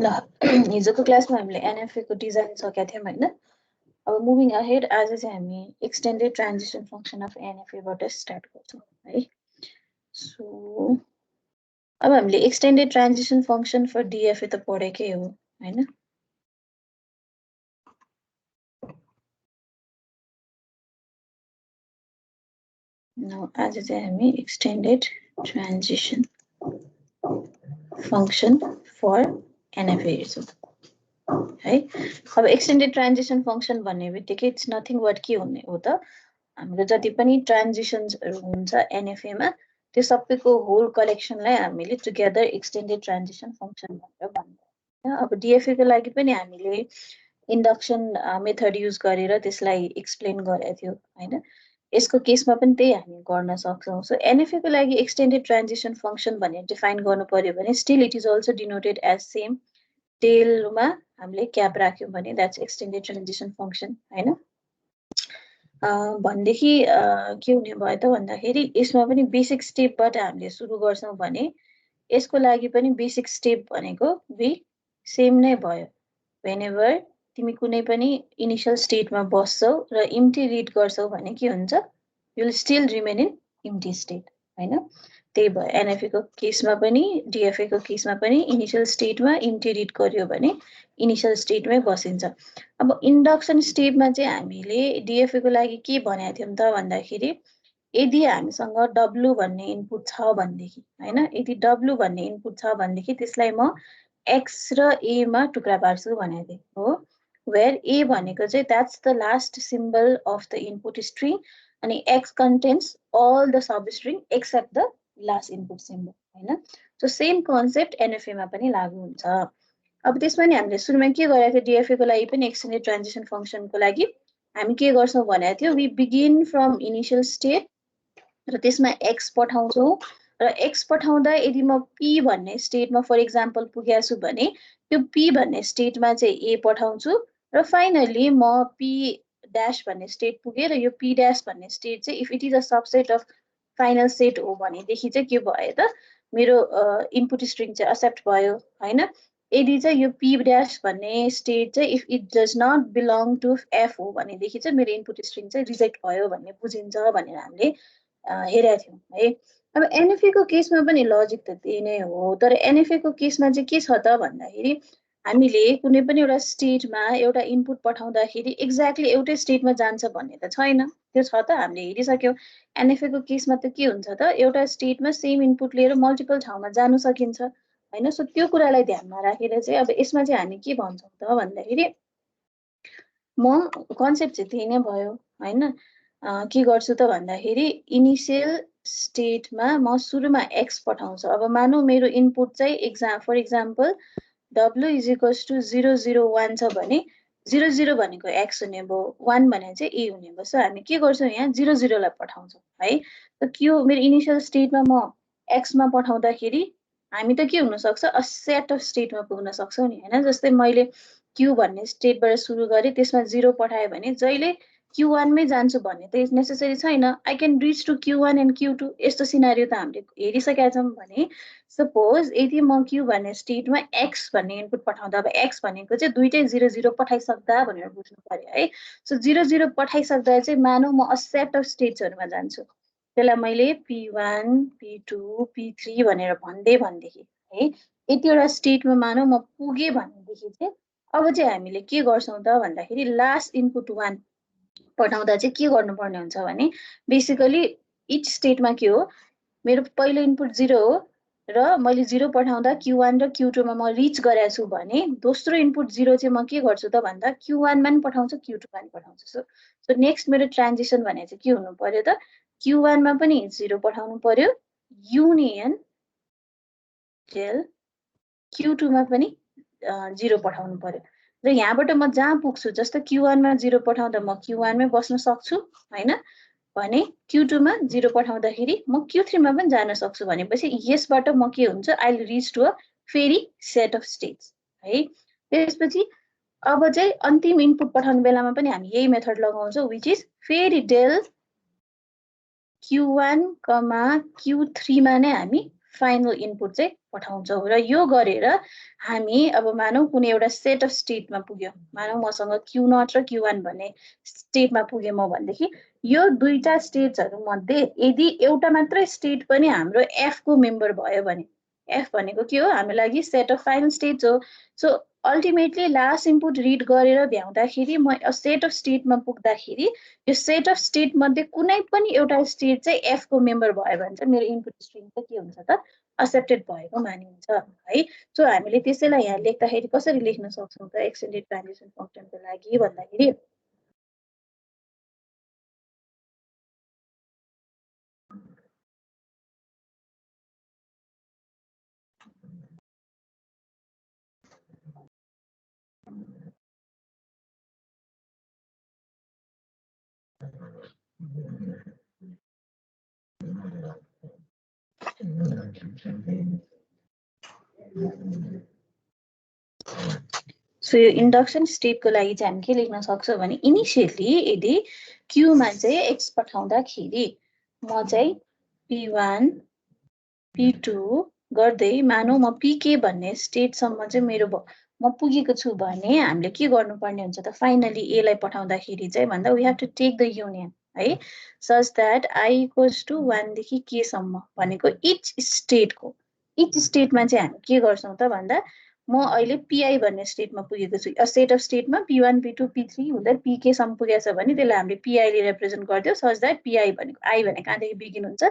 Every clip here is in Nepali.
ल हिजोको क्लासमा हामीले NFA को डिजाइन सकेका थियौं हैन अब मुभिङ अहेड आज चाहिँ हामी extended transition function of NFA बाट स्टार्ट गर्छौं है सो अब हामीले extended transition function for DFA त पढेकै हो हैन न आज चाहिँ हामी extended transition function for NFA हेर्छौं है अब एक्सटेन्डेड ट्रान्जिसन फंक्सन भन्ने बित्तिकै इट्स नथिङ बट के हुने हो त हाम्रो जति पनि ट्रान्जिसन्सहरु हुन्छ NFA मा त्यो सबैको होल कलेक्सनलाई हामीले टुगेदर एक्सटेन्डेड ट्रान्जिसन फंक्सन भनेर भन्छौं अब DFA को लागि पनि हामीले इन्डक्सन मेथड युज गरेर त्यसलाई एक्सप्लेन गरेको थियो हैन यसको केसमा पनि त्यही हामी गर्न सक्छौं सो NFA को लागि एक्सटेन्डेड ट्रान्जिसन फंक्सन भनेर डिफाइन गर्नु पर्यो भने still it is also denoted as same टेलमा हामीले क्याप राख्यौं भने द्याट्स एक्सटेन्डेड ट्रान्जिसन फंक्सन हैन भन्देखि के हुने भयो त भन्दाखेरि यसमा पनि बेसिक स्टेपबाट हामीले सुरु गर्छौं भने यसको लागि पनि बेसिक स्टेप भनेको बी सेम नै भयो whenever तिमी कुनै पनि इनिशियल स्टेटमा बस्छौ र इम्प्टी रिड गर्छौ भने के हुन्छ you will still remain in empty state हैन त्यही भयो NFA को केसमा पनि DFA को केसमा पनि इनिशियल स्टेटमा इम्प्टी रिड गर्यो भने इनिशियल स्टेटमै बसिन्छ अब इन्डक्सन स्टेपमा चाहिँ हामीले DFA को लागि के भनेको थियौं त भन्दाखेरि यदि हामीसँग W भन्ने इनपुट छ भन्देखि हैन यदि W भन्ने इनपुट छ भन्देखि त्यसलाई म X र A मा टुक्रा पार्छु भनेको थिए हो where A भनेको चाहिँ that's the last symbol of the input string अनि X contains all the substring except the last input symbol हैन सो सेम कन्सेप्ट NFA मा पनि लागू हुन्छ अब त्यसमा नि हामीले सुरुमा के गरेको थियो DFA को लागि पनि एक्सटेन्डेड ट्रान्जिसन फंक्सन को लागि हामी के गर्छौं भनेको थियो we begin from initial state र त्यसमा X पठाउँछौं र X पठाउँदा यदि म P भन्ने स्टेटमा फर एक्जाम्पल पुगेछु छु भने त्यो P भन्ने स्टेटमा चाहिँ A पठाउँछु र फाइनली म P ड्याश भन्ने स्टेट पुगे र यो P ड्याश भन्ने स्टेट चाहिँ if it is a subset of final set हो भनेदेखि चाहिँ के भयो त मेरो इनपुट स्ट्रिङ चाहिँ एक्सेप्ट भयो हैन यदि चाहिँ यो P ड्याश भन्ने स्टेट चाहिँ if it does not belong to F हो भनेदेखि चाहिँ मेरो इनपुट स्ट्रिङ चाहिँ रिजेक्ट भयो भन्ने बुझिन्छ भनेर हामीले हेरेका थियौं है अब NFA को केसमा पनि लजिक त त्यही नै हो तर NFA को केसमा चाहिँ के छ त भन्दाखेरि हामीले कुनै पनि एउटा स्टेटमा एउटा इनपुट पठाउँदाखेरि एक्ज्याक्टली एउटै स्टेटमा जान्छ भन्ने त छैन त्यो छ त हामीले हेरिसक्यौं NFA को केसमा त के हुन्छ त एउटा स्टेटमा सेम इनपुट लिएर मल्टिपल ठाउँमा जानु सकिन्छ हैन सो त्यो कुरालाई ध्यानमा राखेर चाहिँ अब यसमा चाहिँ हामी के भन्छौं त भन्दाखेरि म कन्सेप्ट चाहिँ त्यही नै भयो हैन के गर्छु त भन्दाखेरि इनिशियल स्टेटमा म सुरुमा X पठाउँछु अब मानौ मेरो इनपुट चाहिँ for example W is equals to 001 छ भने 00 भनेको X हुने भयो 1 भने चाहिँ A हुने भयो सो हामी के गर्छौं यहाँ 00 लाई पठाउँछौं है त के हो मेरो इनिशियल स्टेटमा म X मा पठाउँदाखेरि हामी त के हुन सक्छ अ सेट अफ स्टेटमा पुग्न सक्छौं नि हैन जस्तै मैले Q भन्ने स्टेटबाट सुरु गरे त्यसमा 0 पठाए भने जहिले Q1 मै जान्छु भन्ने त नेसेसरी छैन I can reach to Q1 and Q2 यस्तो सिनारियो त हामीले हेरिसकेका छौं भने सपोज यदि म Q भन्ने स्टेटमा X भन्ने इनपुट पठाउँदा अब X भनेको चाहिँ दुईटै 00 पठाइसक्दा भनेर बुझ्नु पर्यो है सो 00 पठाइसक्दा चाहिँ मानौ म अ सेट अफ स्टेट्सहरुमा जान्छु त्यसलाई मैले P1 P2 P3 भनेर भन्देखि है यतिवटा स्टेटमा मानौ म पुगे भनेदेखि चाहिँ अब चाहिँ हामीले के गर्छौं त भन्दाखेरि लास्ट इनपुट 1 पठाउँदा चाहिँ के गर्नुपर्ने हुन्छ भने बेसिकली इच स्टेटमा के हो मेरो पहिलो इनपुट 0 हो र मैले 0 पठाउँदा Q1 र Q2 मा म रिच गरेछु छु भने दोस्रो इनपुट 0 चाहिँ म के गर्छु त भन्दा Q1 मा पनि पठाउँछु Q2 मा पनि पठाउँछु सो नेक्स्ट मेरो ट्रान्जिसन भने चाहिँ के हुनु पर्यो त Q1 मा पनि 0 पठाउनु पर्यो युनियन टेल Q2 मा पनि 0 पठाउनु पर्यो र यहाँबाट म जहाँ पुग्छु जस्तो Q1 मा 0 पठाउँदा म Q1 मै बस्न सक्छु हैन भने Q2 मा 0 पठाउँदाखेरि म Q3 मा पनि जान सक्छु भनेपछि यसबाट म के हुन्छ I will reach to a फेरि सेट अफ स्टेट्स है त्यसपछि अब चाहिँ अन्तिम इनपुट पठाउने बेलामा पनि हामी यही मेथड लगाउँछौं व्हिच इज फेरि डेल Q1, Q3 मा नै हामी फाइनल इनपुट चाहिँ पठाउँछौँ र यो गरेर हामी अब मानौ कुनै एउटा सेट अफ स्टेटमा पुग्यो, मानौ मसँग Q0 र Q1 भन्ने स्टेटमा पुगे म भनेदेखि यो दुईटा स्टेट्सहरू मध्ये यदि एउटा मात्रै स्टेट पनि हाम्रो F को मेम्बर भयो भने, F भनेको के हो हाम्रो लागि सेट अफ फाइनल स्टेट्स हो। So ultimately last input read गरेर भ्याउँदाखेरि म सेट अफ स्टेटमा पुग्दाखेरि यो सेट अफ स्टेट मध्ये कुनै पनि एउटा स्टेट चाहिँ F को मेम्बर भयो भने चाहिँ मेरो इनपुट स्ट्रिङ चाहिँ के हुन्छ त एक्सेप्टेड भएको मानिन्छ है। सो हामीले त्यसैलाई यहाँ लेख्दाखेरि कसरी लेख्न सक्छौँ त एक्सटेन्डेड ट्रान्जिसन फंक्सनको लागि भन्दाखेरि सो यो इन्डक्सन स्टेटको लागि चाहिँ हामी के लेख्न सक्छौँ भने इनिसियली यदि क्यूमा चाहिँ एक्स पठाउँदाखेरि म चाहिँ P1 P2 गर्दै मानौ म PK भन्ने स्टेटसम्म चाहिँ मेरो म पुगेको छु भने हामीले के गर्नुपर्ने हुन्छ त फाइनली A लाई पठाउँदाखेरि चाहिँ भन्दा we have to take the union है such that I equals to 1 देखि K सम्म भनेको इच स्टेटमा चाहिँ हामी के गर्छौँ त भन्दा म अहिले PI भन्ने स्टेटमा पुगेको छु सेट अफ स्टेटमा P1 P2 P3 हुँदै PK सम्म पुगेको छ भने त्यसलाई हामीले PI ले रिप्रेजेन्ट गर्दियो सच दैट PI भनेको I भनेको कहाँदेखि बिगिन हुन्छ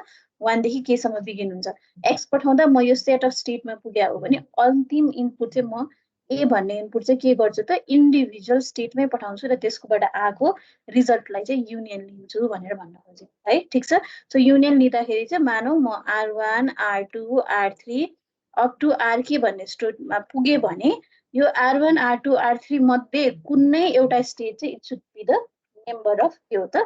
1 देखि K सम्म बिगिन हुन्छ X पठाउँदा म यो सेट अफ स्टेटमा पुगे हो भने अन्तिम इनपुट चाहिँ म A भन्ने इनपुट चाहिँ के गर्छु त इन्डिभिजुअल स्टेटमै पठाउँछु र त्यसकोबाट आएको रिजल्टलाई चाहिँ युनियन लिन्छु भनेर भन्न खोजेँ है ठीक छ। सो युनियन लिँदाखेरि चाहिँ मानौ म R1 R2 R3 up to RK भन्ने स्टेटमा पुगे भने यो R1 R2 R3 मध्ये कुनै एउटा स्टेट चाहिँ it should be the member of के हो त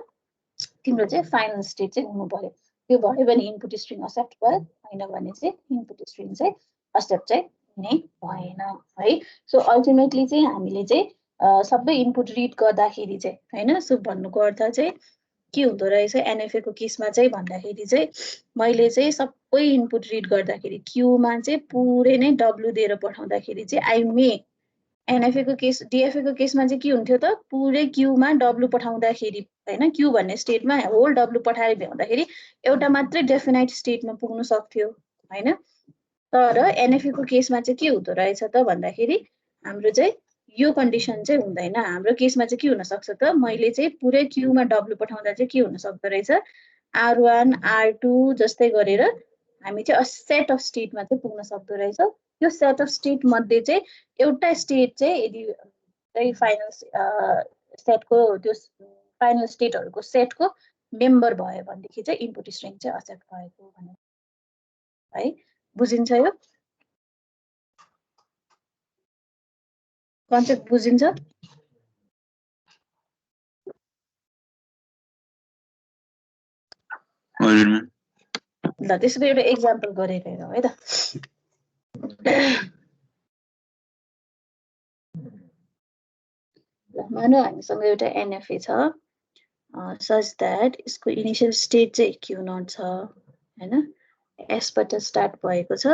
तिम्रो चाहिँ फाइनल स्टेट चाहिँ हुनु पर्यो। त्यो भयो भने इनपुट स्ट्रिङ एक्सेप्ट भयो हैन भने चाहिँ इनपुट स्ट्रिङ चाहिँ एक्सेप्ट चाहिँ हुने भएन है। सो अल्टिमेटली चाहिँ हामीले चाहिँ सबै इनपुट रिड गर्दाखेरि चाहिँ हैन सो भन्नुको अर्थ चाहिँ के हुँदो रहेछ NFA को केसमा चाहिँ भन्दाखेरि चाहिँ मैले चाहिँ सबै इनपुट रिड गर्दाखेरि क्यूमा चाहिँ पुरै नै W दिएर पठाउँदाखेरि चाहिँ आई मे NFA को केस DFA को केसमा चाहिँ के हुन्थ्यो त पुरै क्यूमा W पठाउँदाखेरि हैन क्यू भन्ने स्टेटमा होल W पठाएर भ्याउँदाखेरि एउटा मात्रै डेफिनाइट स्टेटमा पुग्न सक्थ्यो हैन। तर NFA को केसमा चाहिँ के हुँदो रहेछ त भन्दाखेरि हाम्रो चाहिँ यो कन्डिसन चाहिँ हुँदैन। हाम्रो केसमा चाहिँ के हुन सक्छ त मैले चाहिँ पुरै क्यूमा W पठाउँदा चाहिँ के हुन सक्दो रहेछ R1 R2 जस्तै गरेर हामी चाहिँ सेट अफ स्टेटमा चाहिँ पुग्न सक्दो रहेछ। यो सेट अफ स्टेट मध्ये चाहिँ एउटा स्टेट चाहिँ यदि फाइनल सेटको त्यो फाइनल स्टेटहरुको सेटको मेम्बर भयो भनेदेखि चाहिँ इनपुट स्ट्रिङ चाहिँ एक्सेप्ट भएको भनेर है बुझिन्छ यो कन्सेप्ट बुझिन्छ ल त्यसको एउटा एक्जाम्पल गरेर हेरौँ है त मानौ हामीसँग एउटा NFA छ सच दैट यसको इनिशियल स्टेट चाहिँ Q0 छ हैन S बाट स्टार्ट भएको छ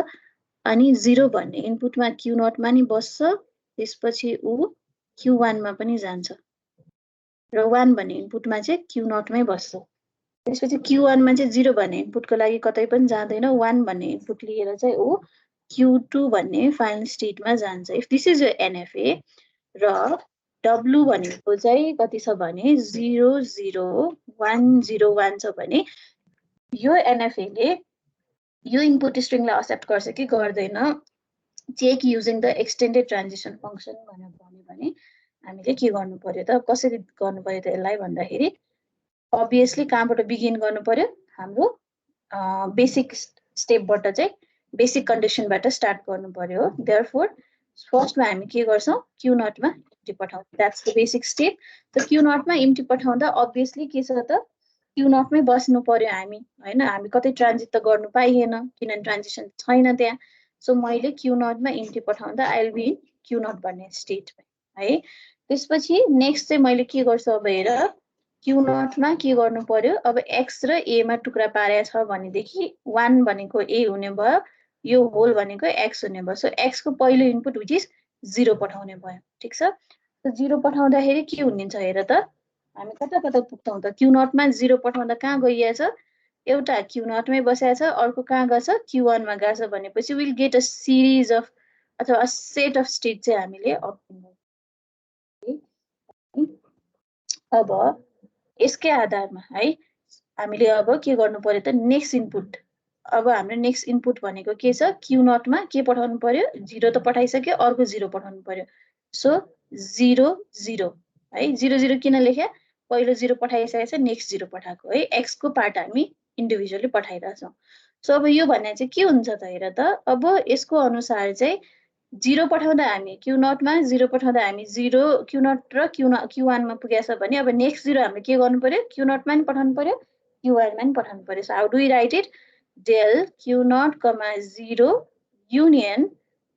अनि 0 भन्ने इनपुटमा Q0 मा नि बस्छ त्यसपछि उ Q1 मा पनि जान्छ र 1 भन्ने इनपुटमा चाहिँ Q0 मै बस्छ त्यसपछि Q1 मा चाहिँ 0 भन्ने इनपुटको लागि कतै पनि जाँदैन 1 भन्ने इनपुट लिएर चाहिँ उ Q2 भन्ने फाइनल स्टेटमा जान्छ if this is your NFA र W भनेको चाहिँ कति छ भने 00101 छ भने यो NFA ले यो इनपुट स्ट्रिङलाई एक्सेप्ट गर्छ कि गर्दैन check using the extended transition function भनेर भन्यो भने हामीले के गर्नु पर्यो त कसरी गर्नु पर्यो त यसलाई भन्दाखेरि obviously कहाँबाट बिगिन गर्नु पर्यो हाम्रो बेसिक स्टेपबाट चाहिँ बेसिक कन्डिसनबाट स्टार्ट गर्नु पर्यो देयरफोर फर्स्टमा हामी के गर्छौं Q0 मा इम्प्टी पठाउँछौं दैट्स द बेसिक स्टेप त Q0 मा इम्प्टी पठाउँदा obviously के छ त Q0 मै बस्नु पर्यो हामी हैन हामी कतै ट्रान्जिट त गर्नु पाइएन किनभने ट्रान्जिसन छैन त्यहाँ सो मैले Q0 मा इम्प्टी पठाउँदा I will be in Q0 भन्ने स्टेटमा है त्यसपछि नेक्स्ट चाहिँ मैले के गर्छु अब हेर Q0 मा के गर्नु पर्यो अब X र A मा टुक्रा पारेको छ भनेदेखि 1 भनेको A हुने भयो यो होल भनेको x हुने भयो सो x को पहिलो इनपुट विच इज 0 पठाउने भयो ठीक छ सो 0 पठाउँदाखेरि के हुनेछ हेर त हामी कता कता पुग्छौं त q0 मा 0 पठाउँदा कहाँ गइएछ एउटा q0 मै बसेछ अर्को कहाँ गछ q1 मा गछ भनेपछि will get a series of अथवा सेट अफ स्टेट चाहिँ हामीले अब्टेन गर्छौं अब यसकै आधारमा है हामीले अब के गर्नु पर्यो त नेक्स्ट इनपुट अब हाम्रो नेक्स्ट इनपुट भनेको के छ q0 मा के पठाउनु पर्यो 0 त पठाइसक्यो अर्को 0 पठाउनु पर्यो सो 0 0 है 0 0 किन लेखे पहिलो 0 पठाइसकेछ नेक्स्ट 0 पठाएको है x को पार्ट हामी इन्डिभिजुअली पठाइराछौं सो अब यो भन्ने चाहिँ के हुन्छ त हेर त अब यसको अनुसार चाहिँ 0 पठाउँदा हामी q0 मा 0 पठाउँदा हामी 0 q0 र q1 मा पुगेछ भने अब नेक्स्ट 0 हामीले के गर्नु पर्यो q0 मा नि पठाउनु पर्यो q1 मा नि पठाउनु पर्यो so how do we write it del q0, 0 union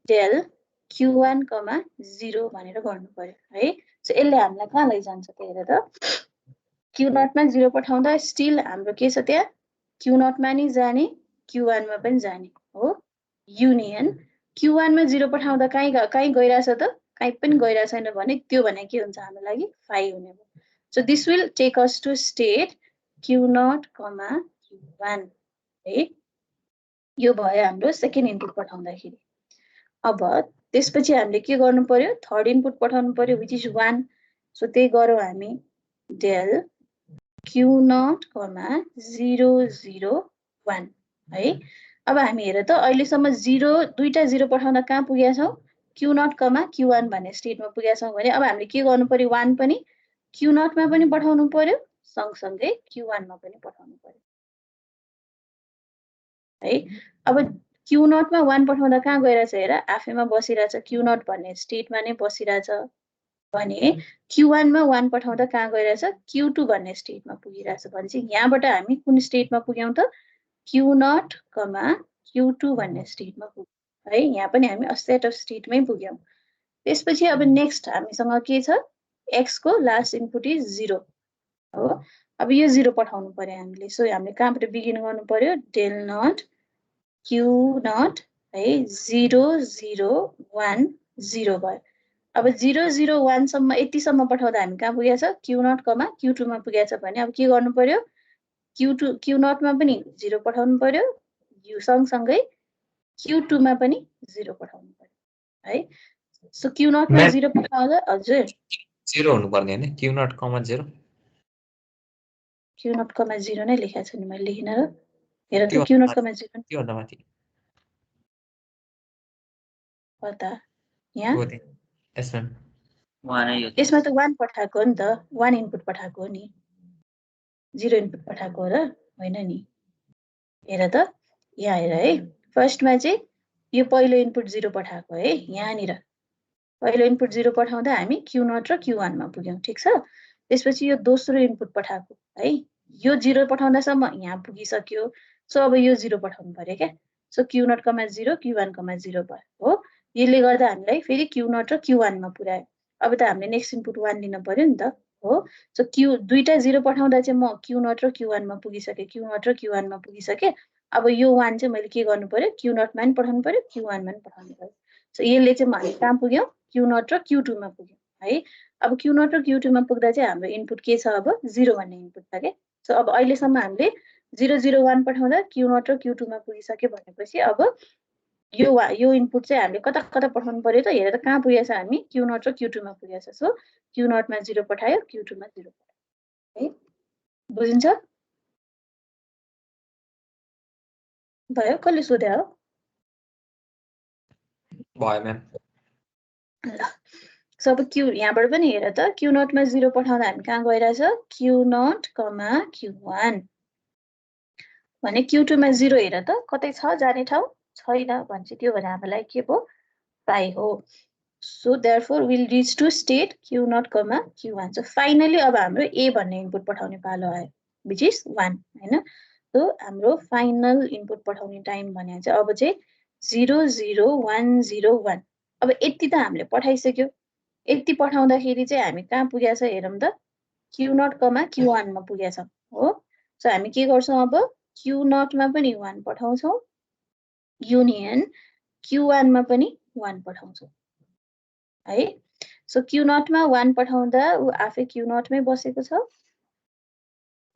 del q1, 0 भनेर गर्नु पर्यो है सो यसले हामीलाई कहाँ लैजान्छ त हेर त q0 मा 0 पठाउँदा स्टिल हाम्रो के छ त्यहाँ q0 मा नि जाने q1 मा पनि जाने हो युनियन q1 मा 0 पठाउँदा कहीँ गइराछ त कहीँ पनि गइरा छैन भने त्यो भने के हुन्छ हाम्रो लागि 5 हुने भयो so this will take us to state q0, q1 है यो भयो हाम्रो सेकेन्ड इनपुट पठाउँदाखेरि अब त्यसपछि हामीले के गर्नु पर्यो थर्ड इनपुट पठाउनु पर्यो विच इज 1 सो त्यही गरौँ हामी del q0, 0 0 1 है अब हामी हेर त अहिलेसम्म 0 दुईटा 0 पठाउँदा कहाँ पुगेका छौं q0, q1 भन्ने स्टेटमा पुगेका छौं भने अब हामीले के गर्नु पर्यो 1 पनि q0 मा पनि पठाउनु पर्यो सँगसँगै q1 मा पनि पठाउनु पर्यो है अब q0 मा 1 पठाउँदा कहाँ गइराछ हेर आफैमा बसिराछ q0 भन्ने स्टेटमा नै बसिराछ भने q1 मा 1 पठाउँदा कहाँ गइराछ q2 भन्ने स्टेटमा पुगिराछ भनेपछि यहाँबाट हामी कुन स्टेटमा पुग्यौं त q0, q2 भन्ने स्टेटमा पुग्यौं है यहाँ पनि हामी सेट अफ स्टेटमै पुग्यौं त्यसपछि अब नेक्स्ट हामीसँग के छ x को लास्ट इनपुट इज 0 हो अब यो 0 पठाउनु पर्यो हामीले सो हामीले कहाँबाट बिगिन गर्नु पर्यो del not q0 है 0 0 1 0 भयो अब 0 0 1 सम्म यतिसम्म पठाउँदा हामी कहाँ पुगेछ q0, q2 मा पुगेछ भने अब के गर्नु पर्यो q0 मा पनि 0 पठाउनु पर्यो यो सँगसँगै q2 मा पनि 0 पठाउनु पर्यो है सो q0 मा 0 पठाउँदा हजुर 0 हुनु पर्ने हैन q0, 0 q0, 0 नै लेखेको छु नि मैले लेखिन र हेर त q0, 0 के भन्दा माथि कता यहाँ हो त्यही यसमा यसमा त 1 पठाएको हो नि त 1 इनपुट पठाएको हो नि 0 इनपुट पठाएको हो र होइन नि हेर त यहाँ हेर है फर्स्टमा चाहिँ यो पहिलो इनपुट 0 पठाएको है यहाँनिर पहिलो इनपुट 0 पठाउँदा हामी q0 र q1 मा पुग्यौं ठीक छ त्यसपछि यो दोस्रो इनपुट पठाएको है यो 0 पठाउँदासम्म यहाँ पुगिसक्यो सो अब यो 0 पठाउनु पर्यो क्या सो q0, 0 q1, 0 भयो हो यसले गर्दा हामीलाई फेरि q0 र q1 मा पुर्यायो अब त हामीले नेक्स्ट इनपुट 1 लिन पर्यो नि त हो सो दुईटा 0 पठाउँदा चाहिँ म q0 र q1 मा पुगिसके q0 र q1 मा पुगिसके अब यो 1 चाहिँ मैले के गर्नु पर्यो q0 मा पनि पठाउनु पर्यो q1 मा पनि पठाउनु पर्यो सो यसले चाहिँ हामी कहाँ पुग्यौं q0 र q2 मा पुग्यौं है अब q0 र q2 मा पुग्दा चाहिँ हाम्रो इनपुट के छ अब 0 भन्ने इनपुट छ के सो अब अहिलेसम्म हामीले 0 0 1 पठाउँदा q0 र q2 मा पुगिसक्यो भनेपछि अब यो इनपुट चाहिँ हामीले कता कता पठाउनु पर्यो त हेर त कहाँ पुगेछ हामी q0 र q2 मा पुगेछ सो q0 मा 0 पठायो q2 मा 0 पठायो है बुझिन्छ भयो कसले सोध्यो हो भयो म्याम ल सो अब यहाँबाट पनि हेर त q0 मा 0 पठाउँदा हामी कहाँ गइराछ q0, q1 भने q2 मा 0 हेर त कतै छ जाने ठाउँ छैन भन्छ त्यो भने हामीलाई के भयो 5 हो so therefore will reach to state q0, q1 so finally अब हाम्रो a भन्ने इनपुट पठाउने पालो आयो विच इज 1 हैन सो हाम्रो फाइनल इनपुट पठाउने टाइम भने चाहिँ अब चाहिँ 0 0 1 0 1 अब यति त हामीले पठाइसक्यो यति पठाउँदाखेरि चाहिँ हामी कहाँ पुगेछ हेरौँ त q0, q1 मा पुगेछौँ हो सो हामी के गर्छौँ अब q0 मा पनि 1 पठाउँछौँ युनियन Q1 मा पनि 1 पठाउँछु है। सो Q0 मा 1 पठाउँदा उ आफै Q0 मै बसेको छ।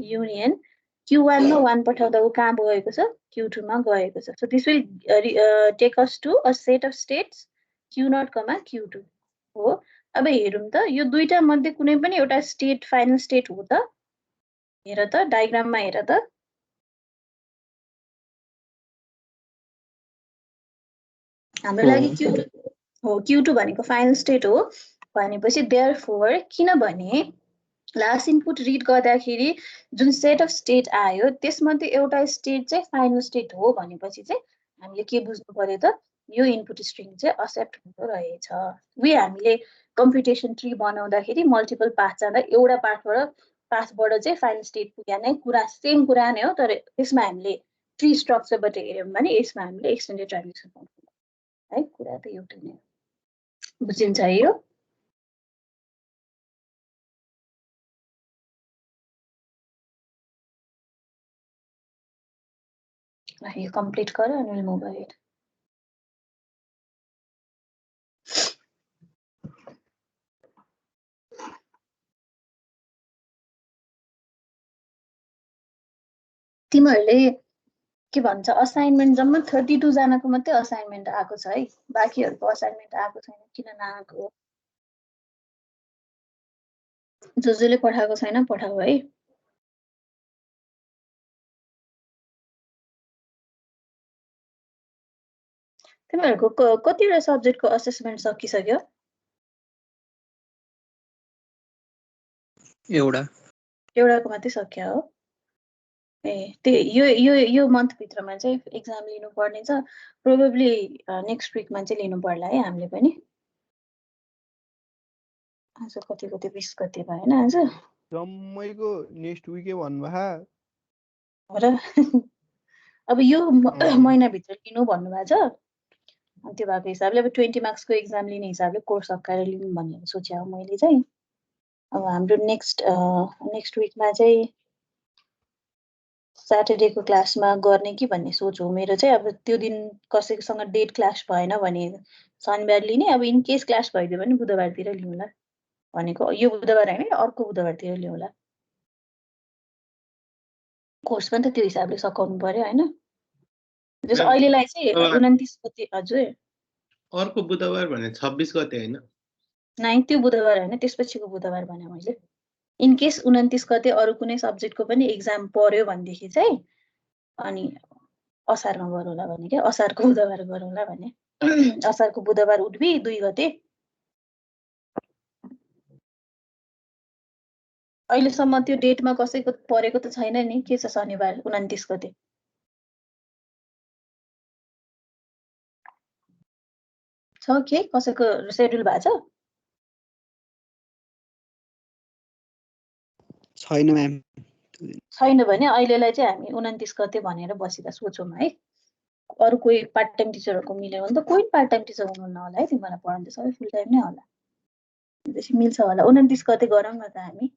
युनियन Q1 मा 1 पठाउँदा उ कहाँ गएको छ? Q2 मा गएको छ। So this will take us to a set of states Q0, Q2 हो। अब हेरौँ त यो दुईटा मध्ये कुनै पनि एउटा स्टेट फाइनल स्टेट हो त? हेर त डायग्राममा हेर त। हाम्रो लागि Q2 हो। Q2 भनेको फाइनल स्टेट हो भनेपछि देयरफोर किनभने लास्ट इनपुट रिड गर्दाखेरि जुन सेट अफ स्टेट आयो त्यसमध्ये एउटा स्टेट चाहिँ फाइनल स्टेट हो भनेपछि चाहिँ हामीले के बुझ्नु पर्यो त? यो इनपुट स्ट्रिङ चाहिँ एक्सेप्ट हुँदो रहेछ। हामीले कम्प्युटेसन ट्री बनाउँदाखेरि मल्टिपल पाथ जाँदा एउटा पाथबाट चाहिँ फाइनल स्टेट पुग्या नै कुरा सेम कुरा नै हो, तर त्यसमा हामीले ट्री स्ट्रक्चरबाट हेर्यौँ भने यसमा हामीले एक्सटेन्डेड ट्रान्जिसन पाउँछौँ है। कुरा त एउटै नै हो। बुझिन्छ है यो? यो कम्प्लिट गर अनि विल मुभ अहेड। तिमीहरूले के भन्छ असाइनमेन्ट जम्मा 32 जनाको मात्रै असाइनमेन्ट आएको छ है। बाँकीहरूको असाइनमेन्ट आएको छैन। किन नआएको? जसले पठाएको छैन पठाऊ है। तिमीहरूको कतिवटा सब्जेक्टको असेसमेन्ट सकिसक्यो? एउटाको मात्रै सक्यो हो। यो मन्थ भित्रमा चाहिँ एक्जाम लिनु पर्ने छ। प्रोबेबली नेक्स्ट विकमा चाहिँ लिनु पर्ला है हामीले पनि। आज कति 20 गते भएन आज? जम्मैको नेक्स्ट विकै भन्नुभयो हो र। अब यो महिनाभित्र लिनु भन्नुभएको छ। अनि त्यो भएको हिसाबले अब 20 मार्क्सको एक्जाम लिने हिसाबले कोर्स सकाएर लिनु भनेर सोचे हो मैले चाहिँ। अब हाम्रो नेक्स्ट विकमा चाहिँ स्याटरडेको क्लासमा गर्ने कि भन्ने सोच हो मेरो चाहिँ। अब त्यो दिन कसैसँग डेट क्लास भएन भने शनिबार लिने। अब इन केस क्लास भइदियो भने बुधबारतिर लिउँला भनेको। यो बुधबार होइन, अर्को बुधबारतिर लिउँला। कोर्स पनि त त्यो हिसाबले सकाउनु पर्यो होइन। जस्तो अहिलेलाई चाहिँ 29 गते। हजुर अर्को बुधबार भने 26 गते होइन? नाइ त्यो बुधबार होइन, त्यसपछिको बुधबार भने मैले। इन केस 29 गते अरू कुनै सब्जेक्टको पनि एक्जाम पर्यो भनेदेखि चाहिँ अनि असारमा गरौँला भने क्या। असारको बुधबार गरौँला भने। असारको बुधबार उठ्बी 2 गते। अहिलेसम्म त्यो डेटमा कसैको परेको त छैन नि। के छ शनिबार 29 गते? छ के कसैको सेड्युल भएको छ? छैन म्याम। छैन भने अहिलेलाई चाहिँ हामी 29 गते भनेर बसेर सोचौँ है। अरू कोही पार्ट टाइम टिचरहरूको मिल्यो भने त कोही पार्ट टाइम टिचर हुनुहुन्न होला है। तिमीलाई पढाउनु त सबै फुल टाइम नै होला। त्यसपछि मिल्छ होला 29 गते गरौँ न त हामी।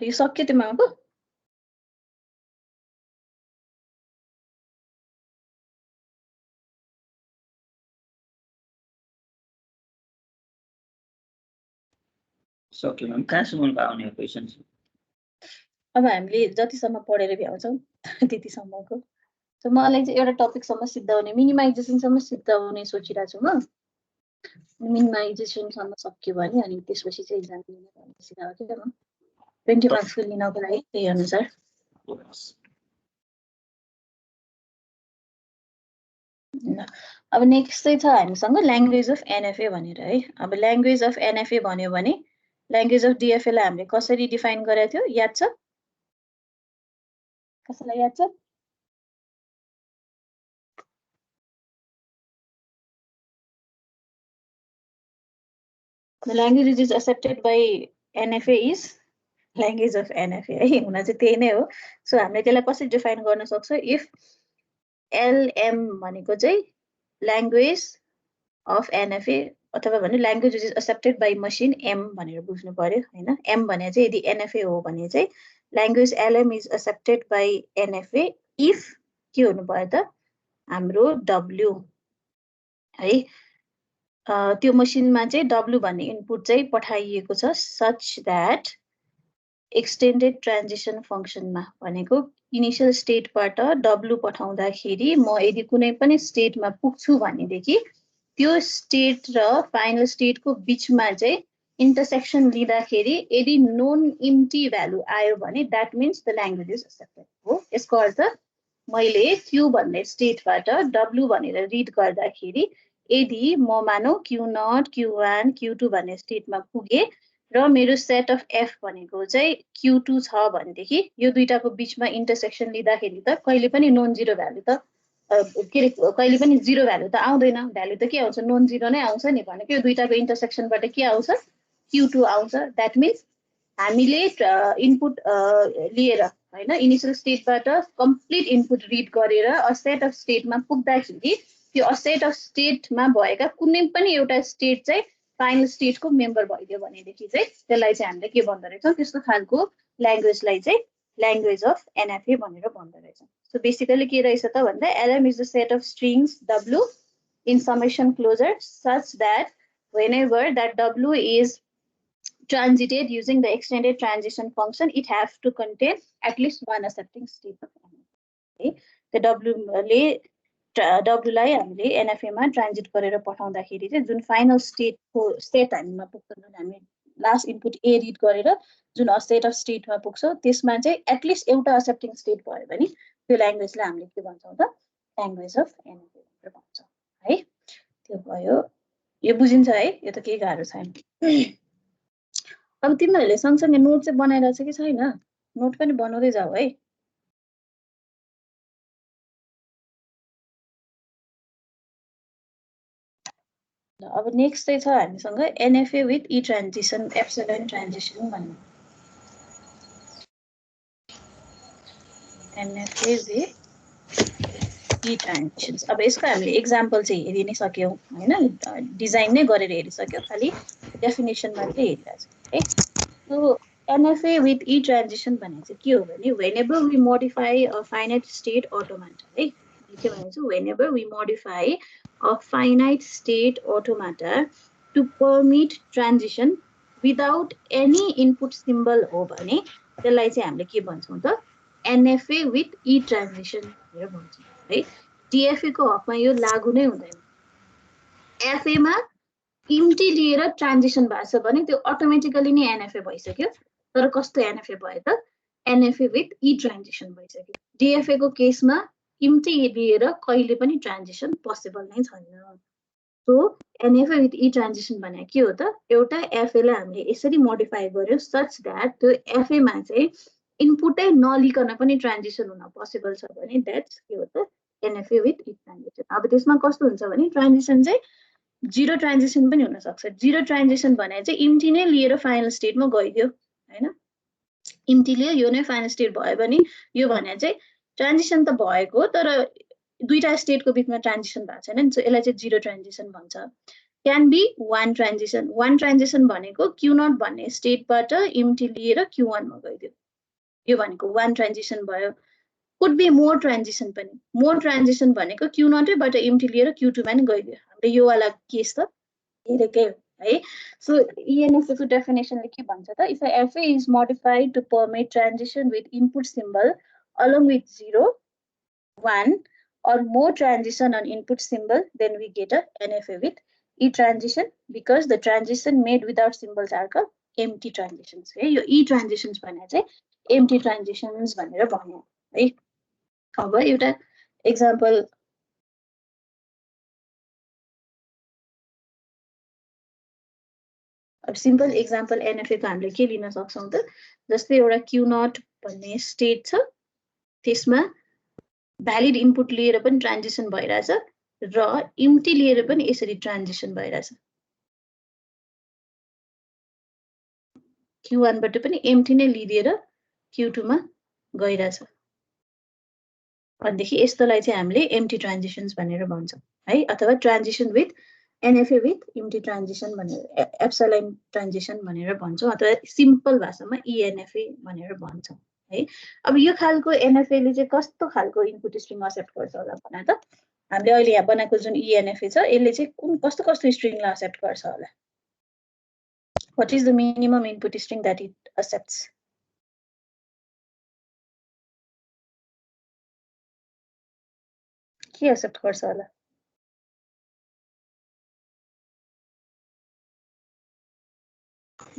यो सक्यो तिमीहरूको? सक्यो म्याम। कहाँसम्म आउने क्वेसन? अब हामीले जतिसम्म पढेर भ्याउँछौँ त्यतिसम्मको। सो मलाई चाहिँ एउटा टपिकसम्म सिद्धाउने मिनिमाइजेसनसम्म सिद्धाउने सोचिरहेको छु म। मिनिमाइजेसनसम्म सक्यो भने अनि त्यसपछि चाहिँ एक्जाम लिने बसिरहेको क्या म। 20 मार्क्सको लिनको लागि त्यही अनुसार। अब नेक्स्ट चाहिँ छ हामीसँग ल्याङ्ग्वेज अफ एनएफए भनेर है। अब ल्याङ्ग्वेज अफ एनएफए भन्यो भने ल्याङ्ग्वेज अफ डिएफएलाई हामीले कसरी डिफाइन गरेको थियो याद छ? कसैलाई याद छ? The language which is accepted by NFA is language of NFA है। हुन चाहिँ त्यही नै हो। सो हामीले त्यसलाई कसरी डिफाइन गर्न सक्छौँ? इफ LM भनेको चाहिँ ल्याङ्ग्वेज अफ एनएफए अथवा भने language which is accepted by machine M भनेर बुझ्नु पर्यो होइन। M भने चाहिँ यदि NFA हो भने चाहिँ language LM is accepted by NFA if के हुनु भयो त हाम्रो W है त्यो मसिनमा चाहिँ W भन्ने इनपुट चाहिँ पठाइएको छ सच दैट एक्सटेन्डेड ट्रान्जिसन फंक्सनमा भनेको इनिशियल स्टेटबाट W पठाउँदाखेरि म यदि कुनै पनि स्टेटमा पुग्छु भनेदेखि त्यो स्टेट र फाइनल स्टेटको बीचमा चाहिँ इंटरसेक्शन लिँदाखेरि यदि नोन इम्टी भ्यालु आयो भने that means the language is accepted हो। यसको अर्थ मैले Q भन्ने स्टेटबाट W भनेर रिड गर्दाखेरि यदि म मानौ Q0 Q1 Q2 भन्ने स्टेटमा पुगे र मेरो सेट अफ F भनेको चाहिँ Q2 छ भनेदेखि यो दुईटाको बीचमा इंटरसेक्शन लिँदाखेरि त कहिले पनि नोन जिरो भ्यालु त कहिले पनि जिरो भ्यालु त आउँदैन भ्यालु त के आउँछ नोन जिरो नै आउँछ नि भनेको यो दुईटाको इंटरसेक्शनबाट के आउँछ Q2 आउँछ दैट मीन्स हामीले इनपुट लिएर हैन इनिशियल स्टेटबाट कम्प्लिट इनपुट रिड गरेर अ सेट अफ स्टेटमा पुग्दाखेरि त्यो अ सेट अफ स्टेटमा भएका कुनै पनि एउटा स्टेट चाहिँ फाइनल स्टेटको मेम्बर भइदियो भनेदेखि चाहिँ त्यसलाई चाहिँ हामीले के भन्दो रहेछौँ त्यस्तो खालको ल्याङ्ग्वेजलाई चाहिँ ल्याङ्ग्वेज अफ NFA भनेर भन्दो रहेछौँ। सो बेसिकली के रहेछ त भन्दा LM is the set of strings W in summation closure such that whenever that W is transited using the extended transition function, it has to contain at least one accepting state of NFA. The W लाई हामीले NFA मा ट्रान्जिट गरेर पठाउँदाखेरि चाहिँ जुन फाइनल स्टेटको स्टेट हामीमा पुग्छ जुन हामी लास्ट इनपुट A रिड गरेर जुन सेट अफ स्टेटमा पुग्छौँ त्यसमा चाहिँ एटलिस्ट एउटा एक्सेप्टिङ स्टेट भयो भने त्यो ल्याङ्ग्वेजलाई हामीले के भन्छौँ त ल्याङ्ग्वेज अफ NFA भनेर भन्छौँ है। त्यो भयो यो बुझिन्छ है यो त केही गाह्रो छैन। अब तिमीहरूले सँगसँगै नोट चाहिँ बनाइरहेछ कि छैन नोट पनि बनाउँदै जाऊ है। अब नेक्स्ट चाहिँ छ हामीसँग NFA with E transition epsilon transition भन्ने NFA विथ E ट्रान्जिसन्स। अब यसको हामीले एक्जाम्पल चाहिँ हेरि नै सक्यौँ हैन डिजाइन नै गरेर हेरिसक्यौँ खालि डेफिनेसन मात्रै हेरिरहेको छ है। So NFA with E transition भने चाहिँ के हो भने whenever we modify a finite state automata है के भन्छ whenever we modify a finite state automata to permit transition without any input symbol हो भने त्यसलाई चाहिँ हामीले के भन्छौँ त NFA with E transition भनेर भन्छौँ है। DFA को हकमा यो लागू नै हुँदैन। FA मा इम्टी लिएर ट्रान्जिसन भएको छ भने त्यो अटोमेटिकली नै NFA भइसक्यो तर कस्तो NFA भयो त NFA with E ट्रान्जिसन भइसक्यो। DFA को केसमा इम्टी लिएर कहिले पनि ट्रान्जिसन पोसिबल नै छैन। So NFA with E transition भने के हो त एउटा FA लाई हामीले यसरी मोडिफाई गर्यो सच दैट त्यो FA मा चाहिँ इनपुटै नलिकन पनि ट्रान्जिसन हुन पोसिबल छ भने दैट्स के हो त NFA with E ट्रान्जिसन। अब त्यसमा कस्तो हुन्छ भने ट्रान्जिसन चाहिँ जिरो ट्रान्जिसन पनि हुन सक्छ। जिरो ट्रान्जिसन भने चाहिँ इम्टी नै लिएर फाइनल स्टेटमा गइदियो हैन इम्टी लियो यो नै फाइनल स्टेट भयो भने यो भने चाहिँ ट्रान्जिसन त भएको तर दुईटा स्टेटको बीचमा ट्रान्जिसन भएको छैन नि सो यसलाई चाहिँ जिरो ट्रान्जिसन भन्छ। क्यान बी वान ट्रान्जिसन भनेको Q0 भन्ने स्टेटबाट इम्टी लिएर Q1 मा गइदियो यो भनेको वान ट्रान्जिसन भयो। कुड बी मोर ट्रान्जिसन पनि मोर ट्रान्जिसन भनेको Q0 बाट इम्टी लिएर Q2 मा नि गइदियो हामीले यो वाला केस त हेरेकै हो है। सो ENFA को डेफिनेसनले के भन्छ त if a FA is modified to permit transition with input symbol along with 0 1 or more transition on input symbol then we get a NFA with E transition because the transition made without symbols are called empty transitions है। यो E transitions भने चाहिँ empty transitions भनेर भन्यो है। अब एउटा एक्जाम्पल अब सिम्पल एक्जाम्पल NFA को हामीले के लिन सक्छौं त जस्तै एउटा Q0 भन्ने स्टेट छ त्यसमा भ्यालिड इनपुट लिएर पनि ट्रान्जिसन भइराछ र इम्टी लिएर पनि यसरी ट्रान्जिसन भइराछ। Q1 बाट पनि एम्टी नै लिएर Q2 मा गइराछ भनेदेखि यस्तोलाई चाहिँ हामीले एम्टी ट्रान्जिसन्स भनेर भन्छौं है अथवा transition with NFA with empty transition भनेर एप्सिलोन ट्रान्जिसन भनेर भन्छौं अथवा सिम्पल भाषामा ENFA भनेर भन्छौं है। अब यो खालको एनएफए ले चाहिँ कस्तो खालको इनपुट स्ट्रिङ एक्सेप्ट गर्छ होला भने त हामीले अहिले यहाँ बनाएको जुन इएनएफए छ यसले चाहिँ कुन कस्तो कस्तो स्ट्रिङलाई एक्सेप्ट गर्छ होला what is the minimum input string that it accepts के एक्सेप्ट गर्छ होला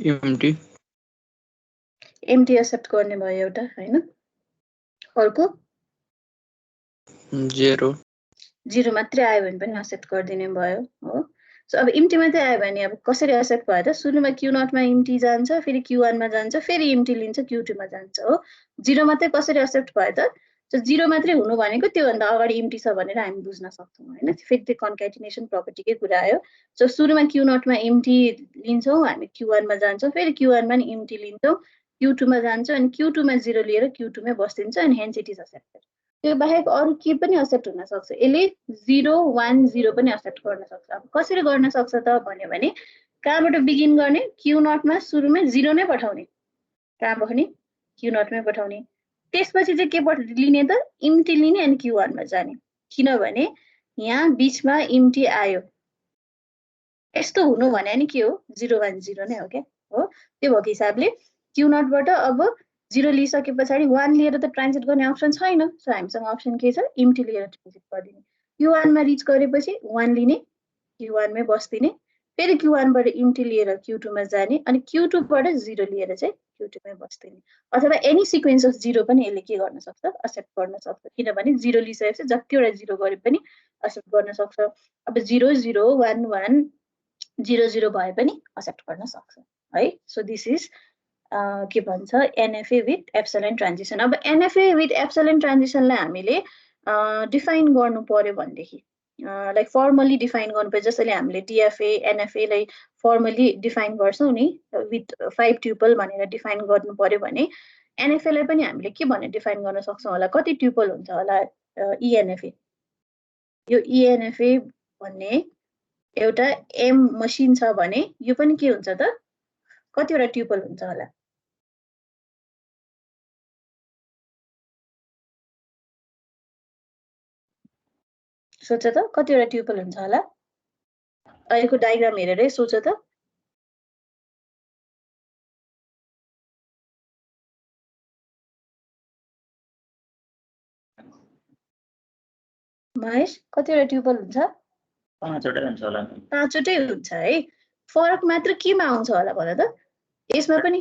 एम्प्टी एम्प्टी एक्सेप्ट गर्ने भयो एउटा हैन अर्को 0 0 मात्रै आयो भने पनि एक्सेप्ट गरिदिने भयो हो सो अब इम्टी मात्रै आयो भने अब कसरी एक्सेप्ट भयो त सुरुमा Q0 मा इम्टी जान्छ फेरि Q1 मा जान्छ फेरि इम्टी लिन्छ Q2 मा जान्छ हो 0 मात्रै कसरी एक्सेप्ट भयो त सो 0 मात्रै हुनु भनेको त्यो भन्दा अगाडि इम्टी छ भनेर हामी बुझ्न सक्छौं हैन फेरि त्यो कन्क्याटिनेसन प्रपर्टीकै कुरा आयो सो सुरुमा Q0 मा इम्टी लिन्छौं हामी Q1 मा जान्छौं फेरि Q1 मा नि इम्टी लिन्छौं Q2 मा जान्छौं अनि Q2 मा 0 लिएर Q2 मै बस्दिन्छ अनि हेन्स इट इज एक्सेप्टेड त्यो बाहेक अरु के पनि एक्सेप्ट हुन सक्छ यसले 0 1 0 पनि एक्सेप्ट गर्न सक्छ अब कसरी गर्न सक्छ त भन्यो भने कहाँबाट बिगिन गर्ने Q0 मा सुरुमै 0 नै पठाउने कहाँ भने Q0 मै पठाउने त्यसपछि चाहिँ के लिने त इम्टी लिने अनि Q1 मा जाने किनभने यहाँ बीचमा इम्टी आयो यस्तो हुनु भने नि के हो 0 1 0 नै हो के हो त्यो भएको हिसाबले Q0 बाट अब 0 लिइसके पछाडी 1 लिएर त ट्रान्जिट गर्ने अप्सन छैन सो हामीसँग अप्सन के छ इम्टी लिएर ट्रान्जिट गरिदिने Q1 मा रिच गरेपछि 1 लिने Q1 मै बस्दिने फेरि Q1 बाट इम्टी लिएर Q2 मा जाने अनि Q2 बाट 0 लिएर चाहिँ Q2 मै बस्दिने अथवा एनी सिक्वेन्स अफ 0 पनि यसले के गर्न सक्छ एक्सेप्ट गर्न सक्छ किनभने 0 लिइसकेपछि जतिवटा 0 गरे पनि एक्सेप्ट गर्न सक्छ अब 0 0 1 1 0 0 भए पनि एक्सेप्ट गर्न सक्छ है सो दिस इज के भन्छ एनएफए विथ एप्सिलन ट्रान्जिसन अब एनएफए विथ एप्सिलन ट्रान्जिसनलाई हामीले डिफाइन गर्नु पर्यो भनेदेखि लाइक फर्मली डिफाइन गर्नु पर्यो जसरी हामीले डीएफए एनएफए लाई फर्मली डिफाइन गर्छौं नि विथ 5 ट्युपल भनेर डिफाइन गर्नु पर्यो भने एनएफए लाई पनि हामीले के भनेर डिफाइन गर्न सक्छौं होला कति ट्युपल हुन्छ होला इएनएफए यो इएनएफए भन्ने एउटा एम मसिन छ भने यो पनि के हुन्छ त कतिवटा ट्युपल हुन्छ होला सोच त कतिवटा ट्युपल हुन्छ होला अहिलेको डायग्राम हेरेरै सोच त महेश कतिवटा ट्युपल हुन्छ 5 वटा हुन्छ होला 5 वटै हुन्छ है फरक मात्र केमा आउँछ होला भन त यसमा पनि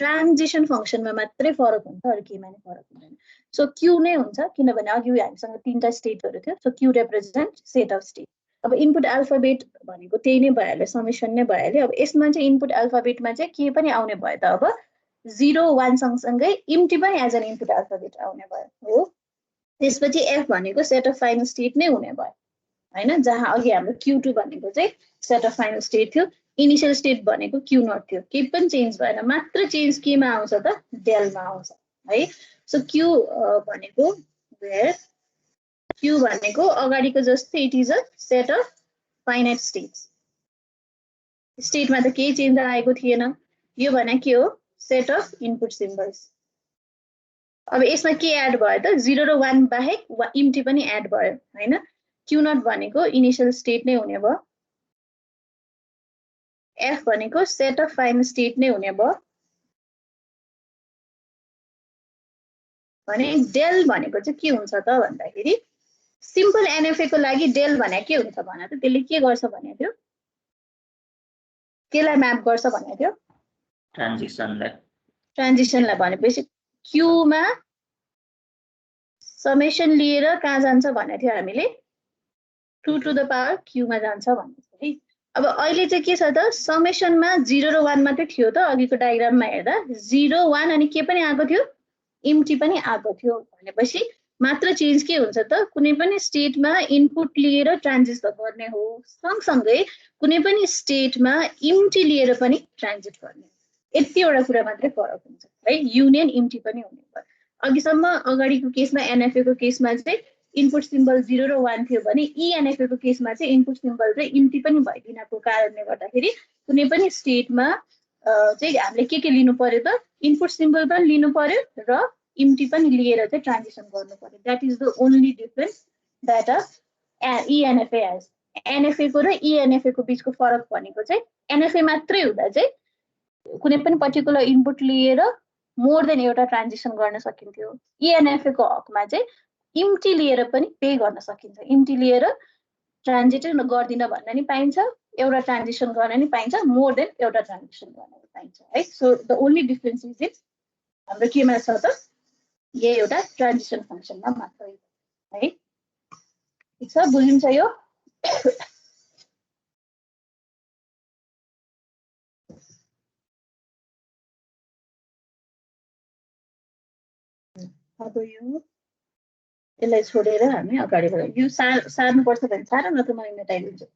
ट्रान्जिसन फंक्सनमा मात्रै फरक हुन्छ अरु केमा नि फरक हुँदैन सो क्यू नै हुन्छ किनभने अघि हामीसँग तीनटा स्टेटहरु थियो so Q represent set of state अब इनपुट अल्फाबेट भनेको त्यही नै भइहाल्यो समेसन नै भइहाल्यो अब यसमा चाहिँ इनपुट अल्फाबेटमा चाहिँ के पनि आउने भयो त अब 0 1 सँगसँगै इम्टी पनि एज एन इनपुट अल्फाबेट आउने भयो हो त्यसपछि एफ भनेको सेट अफ फाइनल स्टेट नै हुने भयो हैन जहाँ अघि हाम्रो Q2 भनेको चाहिँ सेट अफ फाइनल स्टेट थियो इनिशियल स्टेट भनेको Q0 थियो केही पनि चेन्ज भएन मात्र चेन्ज केमा आउँछ त डेलमा आउँछ है सो Q भनेको वेयर Q भनेको अगाडिको जस्तै it is a set of finite states स्टेटमा त केही चेन्ज आएको थिएन यो भने के हो सेट अफ इनपुट सिम्बल्स अब यसमा के एड भयो त 0 र 1 बाहेक इम्टी पनि एड भयो हैन Q0 भनेको इनिशियल स्टेट नै हुने भयो F भनेको सेट अफ फाइनल स्टेट नै हुने भयो भने डेल भनेको चाहिँ के हुन्छ त भन्दाखेरि सिम्पल एनएफए को लागि डेल भने के हुन्छ भने त त्यसले के गर्छ भने थियो केलाई म्याप गर्छ भने थियो ट्रान्जिसनलाई भनेपछि Q मा समेसन लिएर कहाँ जान्छ भने थियो हामीले 2 टु द पावर Q मा जान्छ भन्ने है अब अहिले चाहिँ के छ त समेसनमा 0 र 1 मात्रै थियो त अघिको डायग्राममा हेर्दा 0 1 अनि के पनि आएको थियो इम्टी पनि आएको थियो भनेपछि मात्र चेन्ज के हुन्छ त कुनै पनि स्टेटमा इनपुट लिएर ट्रान्जिट गर्ने हो सँगसँगै कुनै पनि स्टेटमा इम्टी लिएर पनि ट्रान्जिट गर्ने यतिवटा कुरा मात्रै फरक हुन्छ है युनियन इम्टी पनि हुने भयो अघिसम्म अगाडिको केसमा एनएफए को केसमा चाहिँ इनपुट सिम्बल 0 र 1 थियो भने इएनएफए को केसमा चाहिँ इनपुट सिम्बल चाहिँ इम्टी पनि भइदिनको कारणले गर्दाखेरि कुनै पनि स्टेटमा चाहिँ हामीले के लिनु पर्यो त इनपुट सिम्बल पनि लिनु पर्यो र इम्टी पनि लिएर चाहिँ ट्रान्जिसन गर्नु पर्यो that is the only difference that ENFA has NFA को र इएनएफए को बीचको फरक भनेको चाहिँ एनएफए मात्रै हुँदा चाहिँ कुनै पनि पर्टिकुलर इनपुट लिएर मोर देन एउटा ट्रान्जिसन गर्न सकिन्थ्यो इएनएफए को हकमा चाहिँ इम्टी लिएर पनि पे गर्न सकिन्छ इम्टी लिएर ट्रान्जिट गर्दिन भन्न नि पाइन्छ एउटा ट्रान्जिसन गर्न नि पाइन्छ मोर देन एउटा ट्रान्जिसन गर्न नि पाइन्छ है so the only difference is in हाम्रो केमा छ त यही एउटा ट्रान्जिसन फंक्सनमा मात्रै है ठीक छ बुझिन्छ यो अब यो यसलाई छोडेर हामी अगाडि बढौँ यो सार्नुपर्छ भने सार नत्र म मेटाइदिन्छु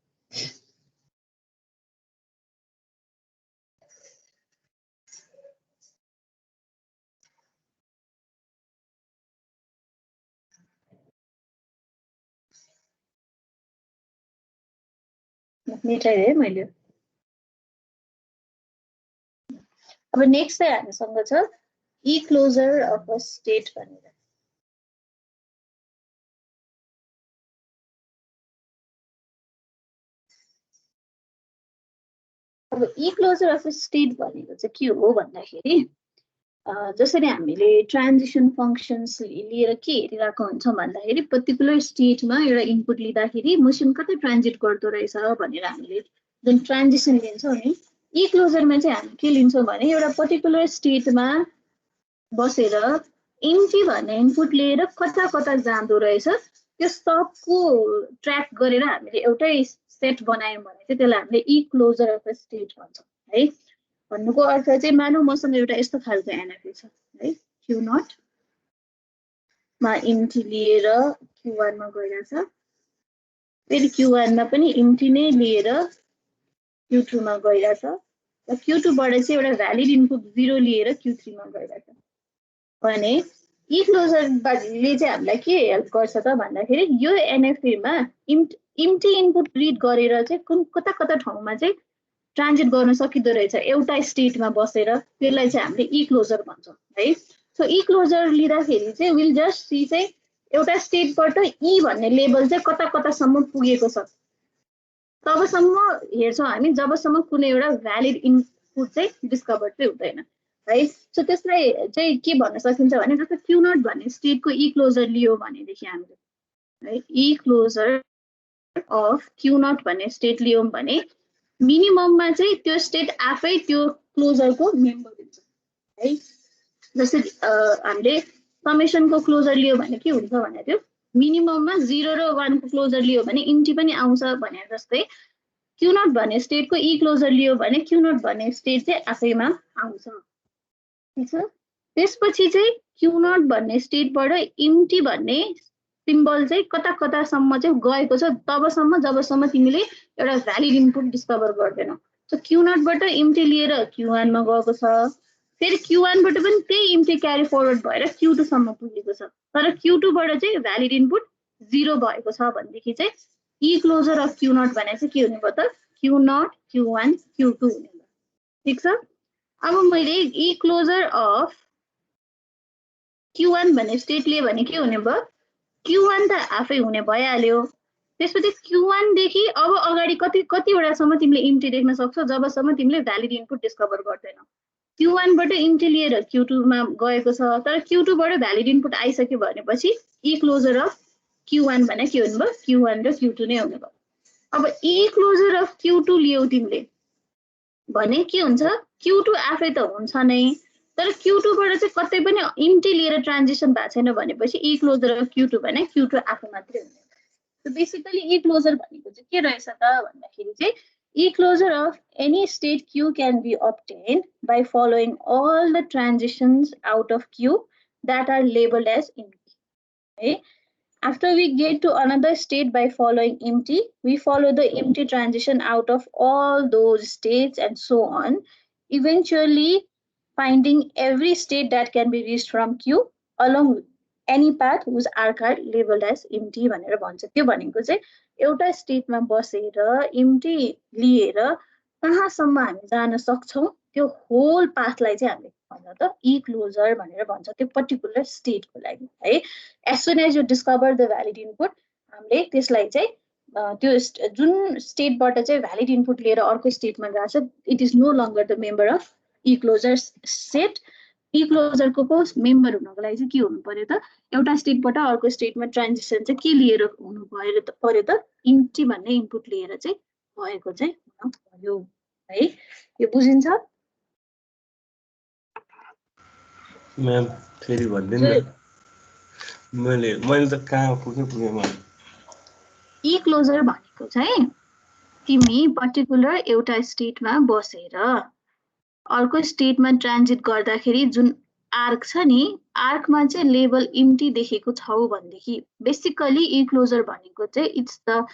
मेटाइदिएँ मैले अब नेक्स्ट चाहिँ हामीसँग छ ई क्लोजर अफ अ स्टेट भनेर अब ई क्लोजर अफ अ स्टेट भनेको चाहिँ के हो भन्दाखेरि जसरी हामीले ट्रान्जिसन फंक्शन्स लिएर के हेरिरहेको हुन्छौँ भन्दाखेरि पर्टिकुलर स्टेटमा एउटा इनपुट लिँदाखेरि मसिन कतै ट्रान्जिट गर्दो रहेछ भनेर हामीले जुन ट्रान्जिसन लिन्छौँ नि ई क्लोजरमा चाहिँ हामी के लिन्छौँ भने एउटा पर्टिकुलर स्टेटमा बसेर इन्टी भन्ने इनपुट लिएर कता कता जाँदो रहेछ त्यो सबको ट्र्याक गरेर हामीले एउटै सेट बनायौँ भने चाहिँ त्यसलाई हामीले ई क्लोजर अफ अ स्टेट भन्छौँ है भन्नुको अर्थ चाहिँ मानौ मसँग एउटा यस्तो खालको एनएफए छ है क्यू नट मा इम्टी लिएर क्यू1 मा गइरहेछ फेरि क्यू1 मा पनि इम्टी नै लिएर क्यू2 मा गइरहेछ र क्यू2 बाट चाहिँ एउटा भ्यालिड इनपुट 0 लिएर क्यू3 मा गइरहेछ भने ई क्लोजर ले चाहिँ हामीलाई के हेल्प गर्छ त भन्दाखेरि यो एनएफए मा इम्टी इनपुट रिड गरेर चाहिँ कुन कता कता ठाउँमा चाहिँ ट्रान्जिट गर्न सकिदो रहेछ एउटा स्टेटमा बसेर त्यसलाई चाहिँ हामीले ई क्लोजर भन्छौँ है सो ई क्लोजर लिँदाखेरि चाहिँ विल जस्ट सी चाहिँ एउटा स्टेटबाट ई भन्ने लेभल चाहिँ कता कतासम्म पुगेको छ तबसम्म हेर्छौँ हामी जबसम्म कुनै एउटा भ्यालिड इनपुट चाहिँ डिस्कभर चाहिँ हुँदैन है सो त्यसलाई चाहिँ के भन्न सकिन्छ भने जस्तो क्यू नट भन्ने स्टेटको ई क्लोजर लियो भनेदेखि हामीले है ई क्लोजर अफ क्यू नट भन्ने स्टेट लियौँ भने मिनिमममा चाहिँ त्यो स्टेट आफै त्यो क्लोजरको मेम्बर हुन्छ है जस्तै हामीले समेसनको क्लोजर लियो भने के हुन्छ भने त्यो मिनिमममा 0 र 1 को क्लोजर लियो भने इन्टी पनि आउँछ भने जस्तै क्यू नट भन्ने स्टेटको ई क्लोजर लियो भने क्यू नट भन्ने स्टेट चाहिँ आफैमा आउँछ ठीक छ त्यसपछि चाहिँ क्यू नट भन्ने स्टेटबाट इम्टी भन्ने सिम्बल चाहिँ कता कतासम्म चाहिँ गएको छ तबसम्म जबसम्म तिमीले एउटा भ्यालिड इनपुट डिस्कभर गर्दैनौ सो क्यू नटबाट इम्टी लिएर क्यू1 मा गएको छ फेरि क्यू1 बाट पनि त्यही इम्टी क्यारी फरवर्ड भएर क्यू2 सम्म पुगेको छ तर क्यू2 बाट चाहिँ भ्यालिड इनपुट 0 भएको छ भनेदेखि चाहिँ ई क्लोजर अफ क्यू नट भने चाहिँ के हुने भयो त क्यू नट क्यू1 क्यू2 हुने भयो ठीक छ अब मैले ई क्लोजर अफ क्यू1 भन्ने स्टेट लिए भने के हुने भयो क्यू1 त आफै हुने भइहाल्यो त्यसपछि क्यू1 देखि अब अगाडि कतिवटासम्म तिमीले इम्टी देख्न सक्छौ जबसम्म तिमीले भ्यालिड इनपुट डिस्कभर गर्दैनौ क्यू1 बाट इम्टी लिएर क्यू2 मा गएको छ तर क्यू2 बाट भ्यालिड इनपुट आइसक्यो भनेपछि ई क्लोजर अफ क्यू1 भने के हुने भयो क्यू1 र क्यू2 नै हुने भयो अब ई क्लोजर अफ क्यू2 लियौ तिमीले भने के हुन्छ क्यू2 आफै त हुन्छ नै तर क्यू2 बाट चाहिँ कतै पनि इम्टी लिएर ट्रान्जिसन भएको छैन भनेपछि ई क्लोजर अफ क्यू2 भने क्यू2 आफै मात्रै हुने So basically, E closure भनेको चाहिँ के रहेछ त भन्दाखेरि चाहिँ E closure of any state Q can be obtained by following all the transitions out of Q that are labeled as empty. Okay? After we get to another state by following empty, we follow the empty transition out of all those states and so on, eventually finding every state that can be reached from Q along with any path whose arc are labeled as empty भनेर भन्छ त्यो भनेको चाहिँ एउटा स्टेटमा बसेर empty लिएर कहाँसम्म हामी जान सक्छौं त्यो होल पाथलाई चाहिँ हामीले भन्छ त ई क्लोजर भनेर भन्छ त्यो पर्टिकुलर स्टेटको लागि है as soon as you discover the valid input हामीले त्यसलाई चाहिँ त्यो जुन स्टेटबाट चाहिँ भ्यालिड इनपुट लिएर अर्को स्टेटमा गएको छ it is no longer the member of E closure set E क्लोजरको मेम्बर हुनको लागि चाहिँ के हुनु पर्यो त एउटा स्टेटबाट अर्को स्टेटमा ट्रान्जिसन चाहिँ के लिएर हुनु पर्यो त इम्टी भन्ने इनपुट लिएर चाहिँ भएको चाहिँ हुनु पर्यो है यो बुझिन्छ म्याम फेरि भन्दिनु न मैले त कहाँ पुगे म ई क्लोजर भनेको चाहिँ तिमी पर्टिकुलर एउटा स्टेटमा बसेर अर्को स्टेटमा ट्रान्जिट गर्दाखेरि जुन आर्क छ नि आर्कमा चाहिँ लेबल इम्टी देखेको छौ भनेदेखि बेसिकली ई क्लोजर भनेको चाहिँ it's the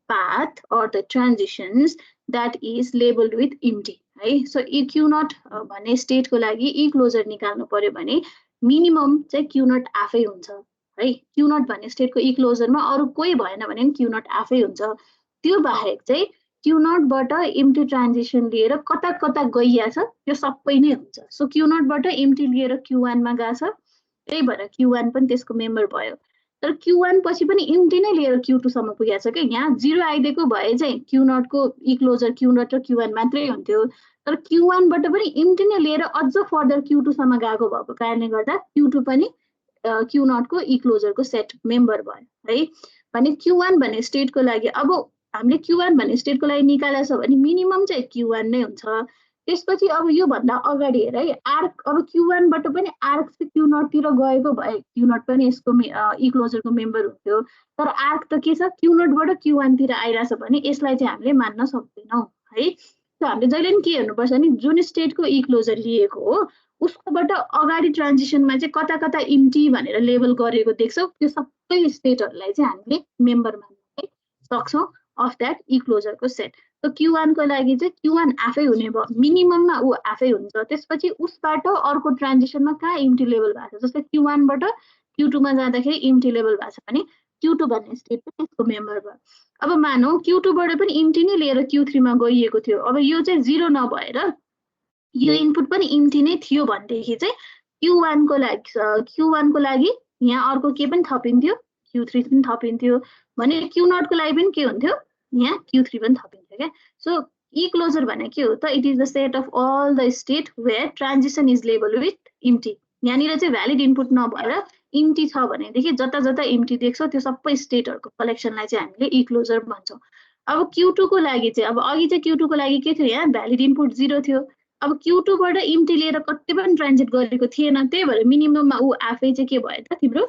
path or the transitions that is labeled with empty है सो ई क्यू नट भन्ने स्टेटको लागि ई क्लोजर निकाल्नु पर्यो भने मिनिमम चाहिँ क्यू नट आफै हुन्छ है क्यू नट भन्ने स्टेटको ई क्लोजरमा अरु कोही भएन भने क्यू नट आफै हुन्छ त्यो बाहेक चाहिँ क्यू नटबाट एम्प्टी ट्रान्जिसन लिएर कता कता गइया छ त्यो सबै नै हुन्छ सो क्यू नटबाट एम्प्टी लिएर क्यू1 मा गएको छ त्यही भएर क्यू1 पनि त्यसको मेम्बर भयो तर क्यू1 पछि पनि एम्प्टी नै लिएर क्यू2 सम्म पुगेको छ के यहाँ 0 आइदिएको भए चाहिँ क्यू नटको ई क्लोजर क्यू नट र क्यू1 मात्रै हुन्थ्यो तर क्यू1 बाट पनि एम्प्टी नै लिएर अझ फर्दर क्यू2 सम्म गएको भएको कारणले गर्दा क्यू2 पनि क्यू नटको ई क्लोजरको सेट मेम्बर भयो है भने क्यू1 भन्ने स्टेटको लागि अब हामीले क्यू1 भन्ने स्टेटको लागि निकालेछ भने मिनिमम चाहिँ क्यू1 नै हुन्छ त्यसपछि अब यो भन्दा अगाडि हेर है आर्क अब क्यू1 बाट पनि आर्क चाहिँ क्यू नट तिर गएको भए क्यू नट पनि यसको ई क्लोजरको मेम्बर हुन्थ्यो तर आर्क त के छ क्यू नटबाट क्यू1 तिर आइराछ भने यसलाई चाहिँ हामीले मान्न सक्दैनौं है त हामीले जहिले पनि के हेर्नुपर्छ नि जुन स्टेटको ई क्लोजर लिएको हो उसकोबाट अगाडि ट्रान्जिसनमा चाहिँ कता कता इम्टी भनेर लेबल गरेको देख्छौ त्यो सबै स्टेटहरुलाई चाहिँ हामीले मेम्बर मान्न सक्छौं अफ दैट ई क्लोजरको सेट तो क्यू1 को लागि चाहिँ क्यू1 आफै हुने भयो मिनिमममा उ आफै हुन्छ त्यसपछि उसबाट अर्को ट्रान्जिसनमा कहाँ इम्टी लेभल भएको छ जस्तै क्यू1 बाट क्यू2 मा जाँदाखेरि इम्टी लेभल भएको छ भने क्यू2 भन्ने स्टेट पनि त्यसको मेम्बर भयो अब मानौ क्यू2 बाट पनि इम्टी नै लिएर क्यू3 मा गइएको थियो अब यो चाहिँ 0 नभएर यो इनपुट पनि इम्टी नै थियो भनेदेखि चाहिँ क्यू1 को लागि यहाँ अर्को के पनि थपिन्थ्यो क्यू3 पनि थपिन्थ्यो भने क्यू0 को लागि पनि के हुन्थ्यो यहाँ क्यू3 पनि थपिन्थ्यो के सो ई क्लोजर भने के हो त it is the set of all the state where transition is label with empty यहाँनिर चाहिँ भ्यालिड इनपुट नभएर इम्टी छ भनेदेखि जता जता इम्टी देख्छौ त्यो सबै स्टेटहरुको कलेक्सनलाई चाहिँ हामीले ई क्लोजर भन्छौं अब क्यू2 को लागि चाहिँ अब अघि चाहिँ क्यू2 को लागि के थियो यहाँ भ्यालिड इनपुट 0 थियो अब क्यू2 बाट इम्टी लिएर कति पनि ट्रान्जिट गरेको थिएन त्यही भएर मिनिमममा उ आफै चाहिँ के भयो त तिम्रो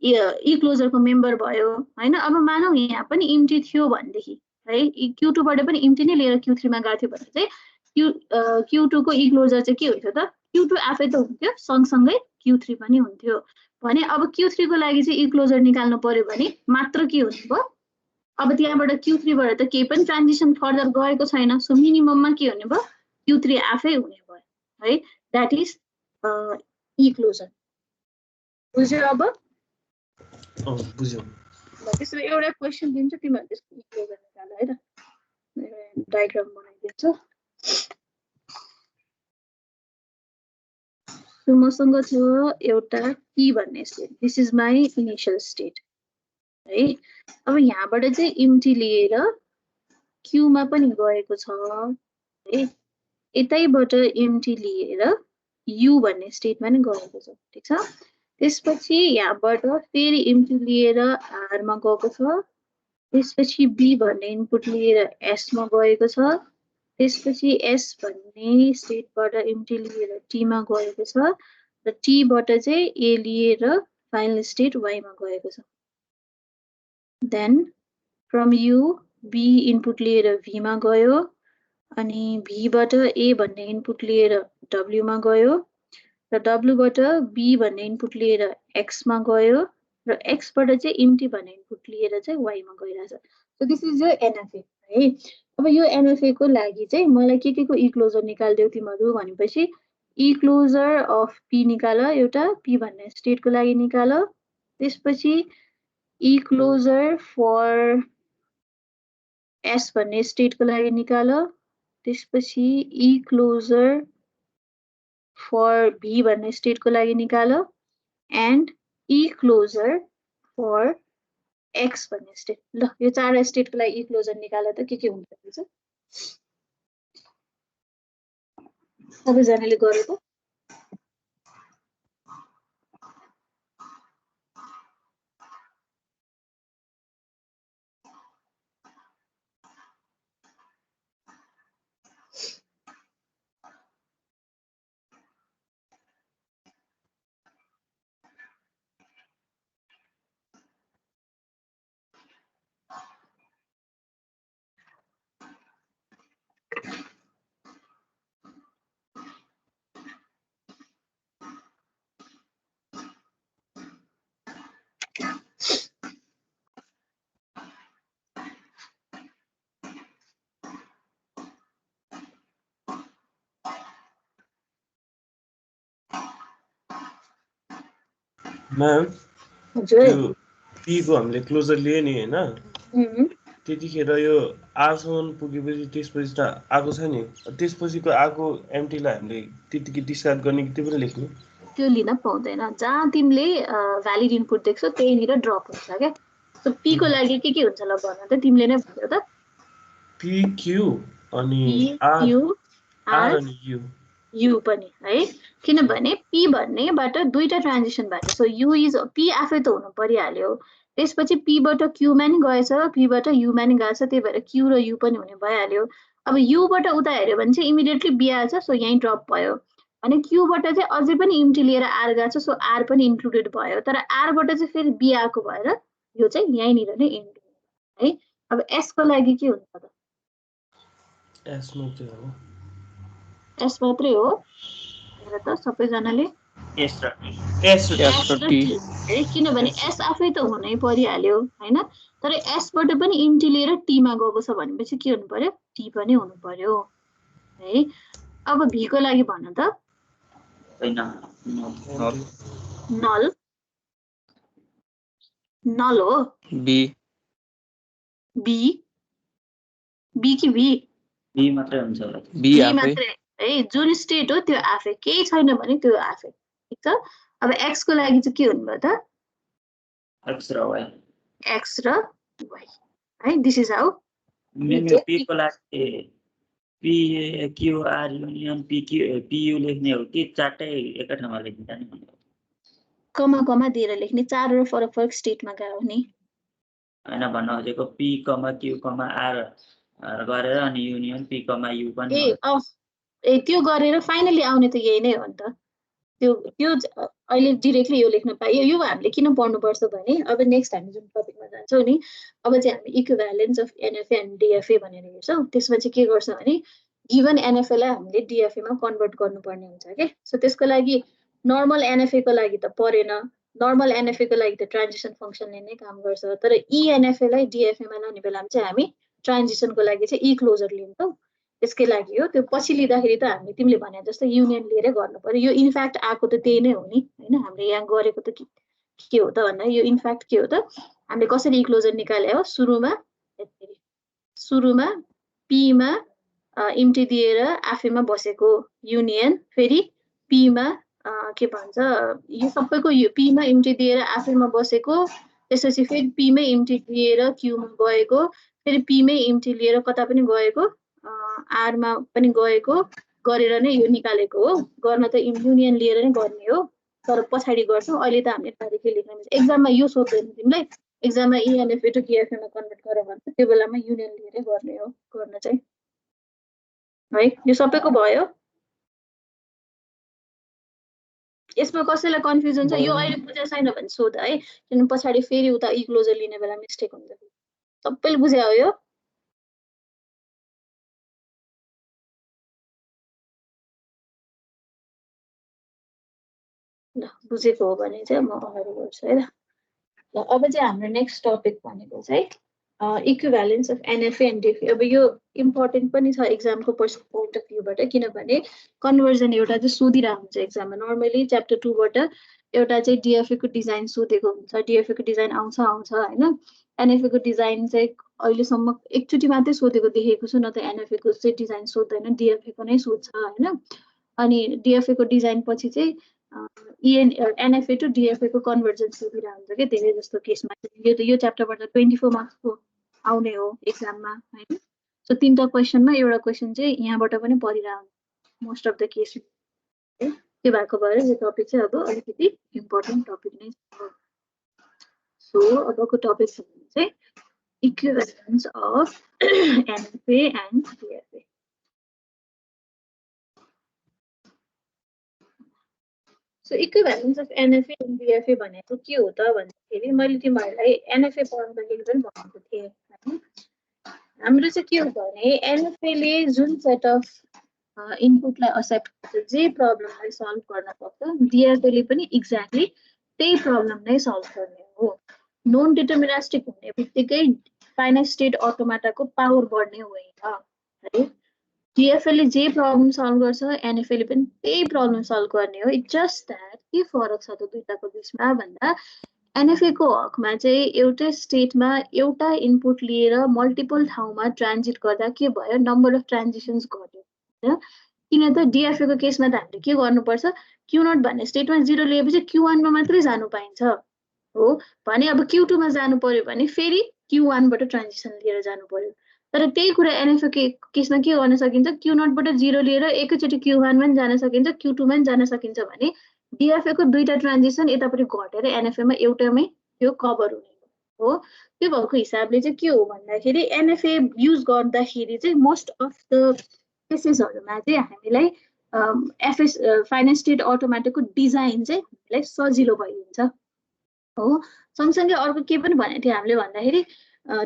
ई क्लोजरको मेम्बर भयो हैन अब मानौ यहाँ पनि इम्टी थियो भनेदेखि है क्यू2 बाट पनि इम्टी नै लिएर क्यू3 मा गएको थियो भने चाहिँ क्यू2 को ई क्लोजर चाहिँ के हुन्थ्यो त क्यू2 आफै त हुन्थ्यो सँगसँगै क्यू3 पनि हुन्थ्यो भने अब क्यू3 को लागि चाहिँ ई क्लोजर निकाल्नु पर्यो भने मात्र के हुने भयो अब त्यहाँबाट क्यू3 बाट त केही पनि ट्रान्जिसन फर्दर गएको छैन सो मिनिमममा के हुने भयो क्यू3 आफै हुने भयो है दैट इज ई क्लोजर बुझ्यो अब बुझ्यौ त्यसो एउटा क्वेशन दिन्छु तिमीहरु त्यसको ई क्लोजर निकाल है त डायग्राम बनाइदिन्छु सो मसँग थियो एउटा p भन्ने state this is my initial state है अब यहाँबाट चाहिँ इम्टी लिएर क्यू मा पनि गएको छ है यतैबाट इम्टी लिएर u भन्ने स्टेटमा नि गएको छ ठीक छ त्यसपछि यहाँबाट फेरि इम्टी लिएर r मा गएको छ त्यसपछि b भन्ने इनपुट लिएर s मा गएको छ त्यसपछि s भन्ने स्टेटबाट इम्टी लिएर t मा गएको छ र t बाट चाहिँ a लिएर फाइनल स्टेट y मा गएको छ then from u b input लिएर v मा गयो अनि v बाट a भन्ने इनपुट लिएर w मा गयो र w बाट b भन्ने इनपुट लिएर x मा गयो र x बाट चाहिँ इम्टी भन्ने इनपुट लिएर चाहिँ y मा गइराछ so this is your NFA है अब यो एनएफए को लागि चाहिँ मलाई के को ई क्लोजर निकाल्दियौ तिमीहरु भनेपछि ई क्लोजर अफ p निकाल एउटा p भन्ने स्टेट को लागि निकाल त्यसपछि ई क्लोजर फर s भन्ने स्टेट को लागि निकाल त्यसपछि ई क्लोजर फर भी भन्ने स्टेटको लागि निकालो and E closure for X भन्ने स्टेट। ल यो चारवटा स्टेटको लागि ई क्लोजर निकाल्दा त के हुन्छ रहेछ सबैजनाले गरेको? म्याम हजुर त्यो पी को हामीले क्लोजर लिए नि हैन त्यतिखेर यो आरसम्म पुगेपछि त्यसपछि त आएको छ नि त्यसपछिको आएको एम्टीलाई हामीले त्यतिकै डिस्कार्ड गर्ने कि त्यो पनि लेख्ने त्यो लिन पाउँदैन जहाँ तिमीले भ्यालिड इनपुट देख्छौ त्यहीँनिर ड्रप हुन्छ क्या। सो पी को लागि के हुन्छ ल भन त तिमीले नै भन्यौ त। पी क्यू अनि आर यु आर अनि यु यु पनि है किनभने पी भन्नेबाट दुईटा ट्रान्जिसन भएको छ। सो यु इज पी आफै त हुनु परिहाल्यो त्यसपछि पीबाट क्यूमा नि गएछ पीबाट युमा नि गएछ त्यही भएर क्यू र यु पनि हुने भइहाल्यो। अब युबाट उता हेऱ्यो भने चाहिँ इमिडिएटली बी आएछ सो यहीँ ड्रप भयो अनि क्यूबाट चाहिँ अझै पनि इम्टी लिएर आर गएको छ सो आर पनि इन्क्लुडेड भयो तर आरबाट चाहिँ फेरि बी आएको भएर यो चाहिँ यहीँनिर नै इन्ड है। अब एसको लागि के हुन्छ त? एस मात्रै हो एस मात्रै हो हेर त सबैजनाले एस र एस र टी है किनभने एस आफै त हुनै परिहाल्यो होइन तर एसबाट पनि इम्टी लिएर टीमा गएको छ भनेपछि के हुनु पर्यो टी पनि हुनु पर्यो है। अब भी को लागि भन त नल नल हो बी बी बी कि भी बी मात्रै हुन्छ होला बी बी आफै मात्रै है जुन स्टेट हो त्यो आफै केही छैन भने त्यो आफै ठिक छ। अब एक्स को लागि चाहिँ के हुनुभयो त एक्स र वाइ एक्स र वाइ है दिस इज हाउ पी को लागि पी क्यूआर युनियन पियु लेख्ने हो कि चारटै एकै ठाउँमा लेखिन्छ नि कमा कमा दिएर लेख्ने चारवटा फरक फरक स्टेटमा गयो नि हैन भन्न खोजेको P comma Q comma R गरेर अनि युनियन पी कमा यु पनि ए त्यो गरेर फाइनली आउने त यही नै हो नि त। त्यो त्यो अहिले डिरेक्टली यो लेख्न पाइयो यो हामीले किन पढ्नुपर्छ भने अब नेक्स्ट हामी जुन टपिकमा जान्छौँ नि अब चाहिँ हामी इक्विभ्यालेन्स अफ एनएफए एन्ड डिएफए भनेर हेर्छौँ त्यसमा चाहिँ के गर्छ भने गिभन एनएफएलाई हामीले डिएफएमा कन्भर्ट गर्नुपर्ने हुन्छ क्या। सो त्यसको लागि नर्मल एनएफए को लागि त परेन नर्मल एनएफए को लागि त ट्रान्जिसन फङ्सनले नै काम गर्छ तर इएनएफएलाई डिएफएमा लाने बेलामा चाहिँ हामी ट्रान्जिसनको लागि चाहिँ ई क्लोजर लिन्छौँ त्यसकै लागि हो। त्यो पछि लिँदाखेरि त हामीले तिमीले भने जस्तो युनियन लिएरै गर्नु पर्यो यो इनफ्याक्ट आएको त त्यही नै हो नि होइन हामीले यहाँ गरेको त के हो त भन्दा यो इनफ्याक्ट के हो त हामीले कसरी ई क्लोजर निकाले हो सुरुमा पीमा इम्टी दिएर आफैमा बसेको युनियन फेरि पीमा के भन्छ यो सबैको यो पीमा इम्टी दिएर आफैमा बसेको त्यसपछि फेरि पीमै इम्टी दिएर क्यूमा गएको फेरि पीमै इम्टी लिएर कता पनि गएको आरमा पनि गएको गरेर नै यो निकालेको हो। गर्न त युनियन लिएर नै गर्ने हो तर पछाडि गर्छौँ अहिले त हामीले तारिकै लेख्न मिल्छ। एक्जाममा यो सोध्दैन तिमीलाई एक्जाममा इएनएफए टु डिएफएमा कन्भर्ट गर भन्छ त्यो बेलामा युनियन लिएरै गर्ने हो गर्न चाहिँ है। यो सबैको भयो यसमा कसैलाई कन्फ्युजन छ यो अहिले बुझेको छैन भने सोध है किनभने पछाडि फेरि उता ई क्लोजर लिने बेला मिस्टेक हुन्छ सबैले बुझ्या हो यो ल बुझेको हो भने चाहिँ म अगाडि बढ्छु है ल। अब चाहिँ हाम्रो नेक्स्ट टपिक भनेको चाहिँ इक्विभ्यालेन्स अफ एनएफए एन्ड डिएफए। अब यो इम्पोर्टेन्ट पनि छ एक्जामको पोइन्ट अफ भ्यूबाट किनभने कन्भर्जन एउटा चाहिँ सोधिरहेको हुन्छ एक्जाममा नर्मली च्याप्टर 2बाट एउटा चाहिँ डिएफए को डिजाइन सोधेको हुन्छ डिएफए को डिजाइन आउँछ होइन एनएफए को डिजाइन चाहिँ अहिलेसम्म एकचोटि मात्रै सोधेको देखेको छु, न त एनएफए को चाहिँ डिजाइन सोध्दैन, डिएफए को नै सोध्छ हैन। अनि डिएफए को डिजाइन पछि चाहिँ एनएफए टु डिएफए को कन्भर्जन सोधिरहेको हुन्छ के धेरै जस्तो केसमा। यो च्याप्टरबाट 24 मार्क्सको आउने हो एक्जाममा हैन। सो 3टा क्वेसनमा एउटा क्वेसन चाहिँ यहाँबाट पनि परिरहेको मोस्ट अफ द केस। त्यो भएको भएर यो टपिक चाहिँ अब अलिकति इम्पोर्टेन्ट टपिक नै छ। सो अबको टपिक चाहिँ equivalence of NFA and DFA. So equivalence of NFA and DFA भनेको के हो त भन्दाखेरि मैले तिमीहरूलाई एनएफए पढ्दाखेरि पनि भनेको थिएँ हैन। हाम्रो चाहिँ के हो भने एनएफए ले जुन सेट अफ इनपुटलाई एक्सेप्ट गर्छ, जे प्रब्लमलाई सल्भ गर्न सक्छ, डिएफए ले पनि एक्ज्याक्टली त्यही प्रब्लम नै सल्भ गर्ने हो। नन डिटर्मिनिस्टिक हुने बित्तिकै फाइनाइट स्टेट अटोमाटाको पावर बढ्ने होइन है। डिएफए ले जे प्रब्लम सल्भ गर्छ, एनएफए ले पनि त्यही प्रब्लम सल्भ गर्ने हो। इट्स जस्ट द्याट के फरक छ त दुईटाको बिचमा भन्दा एनएफए को हकमा चाहिँ एउटै स्टेटमा एउटा इनपुट लिएर मल्टिपल ठाउँमा ट्रान्जिट गर्दा के भयो, नम्बर अफ ट्रान्जिसन्स घट्यो हैन। किन त डिएफए को केसमा त हामीले के गर्नुपर्छ, Q0 भन्ने स्टेटमा 0 लिएपछि Q1 मा मात्रै जानु पाइन्छ हो भने अब Q2 मा जानु पर्यो भने फेरि Q1 बाट ट्रान्जिसन लिएर जानु पर्यो। तर त्यही कुरा एनएफए के केसमा के गर्न सकिन्छ, Q0 बाट 0 लिएर एकैचोटि Q1 मा जान सकिन्छ, Q2 मा जान सकिन्छ भने डिएफए को दुईटा ट्रान्जिसन यतापट्टि घटेर एनएफए मा एउटैमै त्यो कभर हुने हो। त्यो भएको हिसाबले चाहिँ के हो भन्दाखेरि एनएफए युज गर्दाखेरि चाहिँ मोस्ट अफ द केसेसहरुमा चाहिँ हामीलाई एफएस फाइनाइट स्टेट अटोमेटिकको डिजाइन चाहिँ हामीलाई सजिलो भइदिन्छ हो। सँगसँगै अर्को के पनि भनेको थियो हामीले भन्दाखेरि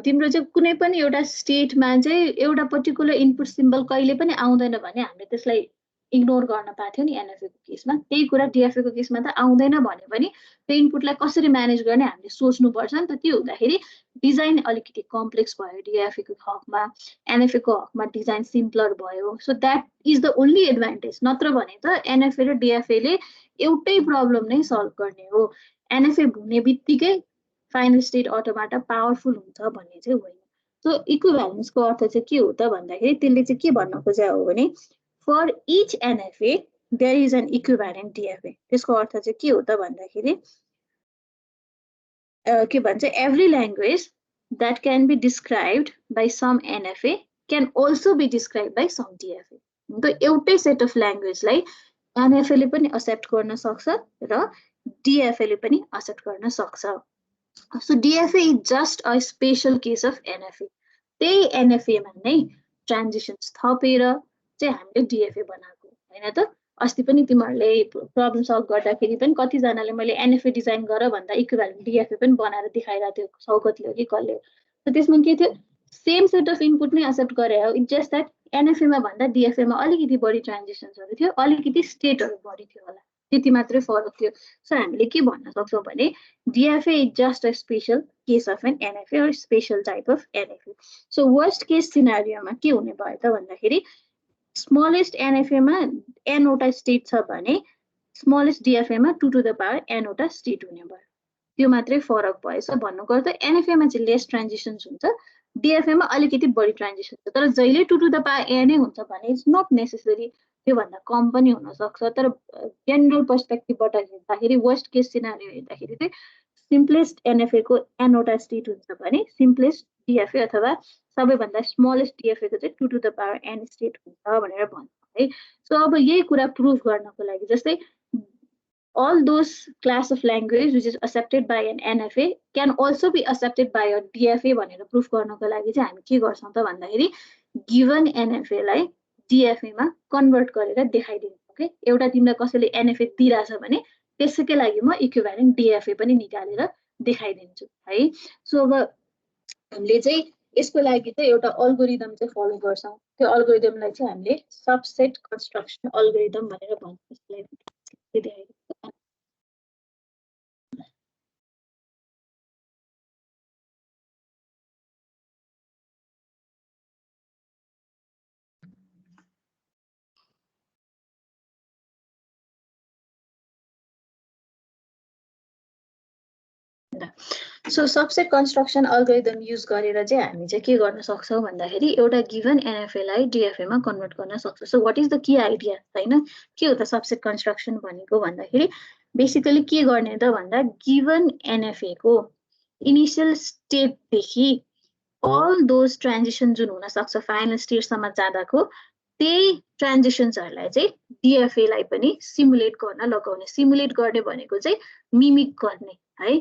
तिम्रो चाहिँ कुनै पनि एउटा स्टेटमा चाहिँ एउटा पर्टिकुलर इनपुट सिम्बल कहिले पनि आउँदैन भने हामीले त्यसलाई इग्नोर गर्न पाथ्यो नि एनएफए को केसमा। त्यही कुरा डिएफए को केसमा त आउँदैन भने पनि त्यो इनपुटलाई कसरी म्यानेज गर्ने हामीले सोच्नुपर्छ नि त। त्यो हुँदाखेरि डिजाइन अलिकति कम्प्लेक्स भयो डिएफए को हकमा, एनएफए को हकमा डिजाइन सिम्पलर भयो। So that is the only advantage. नत्र भने त एनएफए र डिएफए ले एउटै प्रब्लम नै सल्भ गर्ने हो। एनएफए हुने बित्तिकै फाइनल स्टेट अटोमाटा पावरफुल हुन्छ भन्ने चाहिँ होइन। सो इक्विभ्यालेन्सको अर्थ चाहिँ के हो त भन्दाखेरि त्यसले चाहिँ के भन्न खोजेको हो भने for each NFA there is an equivalent DFA. त्यसको अर्थ चाहिँ के हो त भन्दाखेरि के भन्छ, every language that can be described by some NFA can also be describe by some DFA. त एउटै सेट अफ ल्याङ्ग्वेजलाई एनएफए ले पनि एक्सेप्ट गर्न सक्छ र डिएफए ले पनि एक्सेप्ट गर्न सक्छ। So DFA is just a special case of NFA. त्यही एनएफए मा नै ट्रान्जिसन्स थपेर चाहिँ हामीले डिएफए बनाएको हैन त। अस्ति पनि तिमीहरूले प्रब्लम सल्भ गर्दाखेरि पनि कतिजनाले मैले एनएफए डिजाइन गर भन्दा इक्विभ्यालेन्ट डिएफए पनि बनाएर देखाइरहेको थियो, सौगतले हो कि कसले हो। त त्यसमा के थियो, सेम सेट अफ इनपुट नै एक्सेप्ट गरे हो। इट्स जस्ट द्याट एनएफए मा भन्दा डिएफए मा अलिकति बढी ट्रान्जिसन्सहरु थियो, अलिकति स्टेटहरु बढी थियो होला, त्यति मात्रै फरक थियो। सो हामीले के भन्न सक्छौँ भने DFA is just a special case of an NFA और special type of NFA. So worst case सिनारियोमा के हुने भयो त भन्दाखेरि स्मलेस्ट एनएफए मा n वटा स्टेट छ भने स्मलेस्ट डिएफए मा 2 टु द पावर n वटा स्टेट हुने भयो। त्यो मात्रै फरक भएछ। भन्नुको अर्थ एनएफए मा चाहिँ लेस ट्रान्जिसन्स हुन्छ, डिएफए मा अलिकति बढी ट्रान्जिसन हुन्छ। तर जहिले 2 टु द पावर n नै हुन्छ भने इट्स नट नेसेसरी, त्योभन्दा कम पनि हुन सक्छ। तर जेनरल पर्सपेक्टिभबाट हेर्दाखेरि वर्स्ट केस सिनारियो हेर्दाखेरि चाहिँ सिम्पलेस्ट एनएफए को n वटा स्टेट हुन्छ भने सिम्पलेस्ट डिएफए अथवा सबैभन्दा स्मलेस्ट डिएफए को चाहिँ 2 to the power n state हुन्छ भनेर भन्छ है। सो अब यही कुरा प्रुफ गर्नको लागि जस्तै all those class of language which is accepted by an NFA can also be accepted by a DFA भनेर प्रुफ गर्नको लागि चाहिँ हामी के गर्छौं त भन्दाखेरि गिवन NFA लाई DFA मा कन्भर्ट गरेर देखाइदिन्छौं के। एउटा तिमीलाई कसैले NFA दिइराछ भने त्यसैकै लागि म इक्विभ्यालेन्ट DFA पनि निकालेर देखाइदिन्छु है। सो अब हामीले चाहिँ यसको लागि चाहिँ एउटा अल्गोरिदम चाहिँ फलो गर्छौं। त्यो अल्गोरिदमलाई चाहिँ हामीले सबसेट कन्स्ट्रक्सन अल्गोरिदम भनेर भन्छौं। यसलाई देखाइदिन्छु। So subset construction algorithm use गरेर चाहिँ हामी चाहिँ के गर्न सक्छौँ भन्दाखेरि एउटा गिभन एनएफएलाई डिएफएमा कन्भर्ट गर्न सक्छौँ. So what is the key idea होइन, के हो त सबसेट कन्स्ट्रक्सन भनेको भन्दाखेरि बेसिकली के गर्ने त भन्दा गिभन एनएफएको इनिसियल स्टेटदेखि अल दोज ट्रान्जिसन जुन हुनसक्छ फाइनल स्टेटसम्म जाँदाको त्यही ट्रान्जिसन्सहरूलाई चाहिँ डिएफएलाई पनि सिमुलेट गर्न लगाउने. सिमुलेट गर्ने भनेको चाहिँ मिमिक गर्ने है.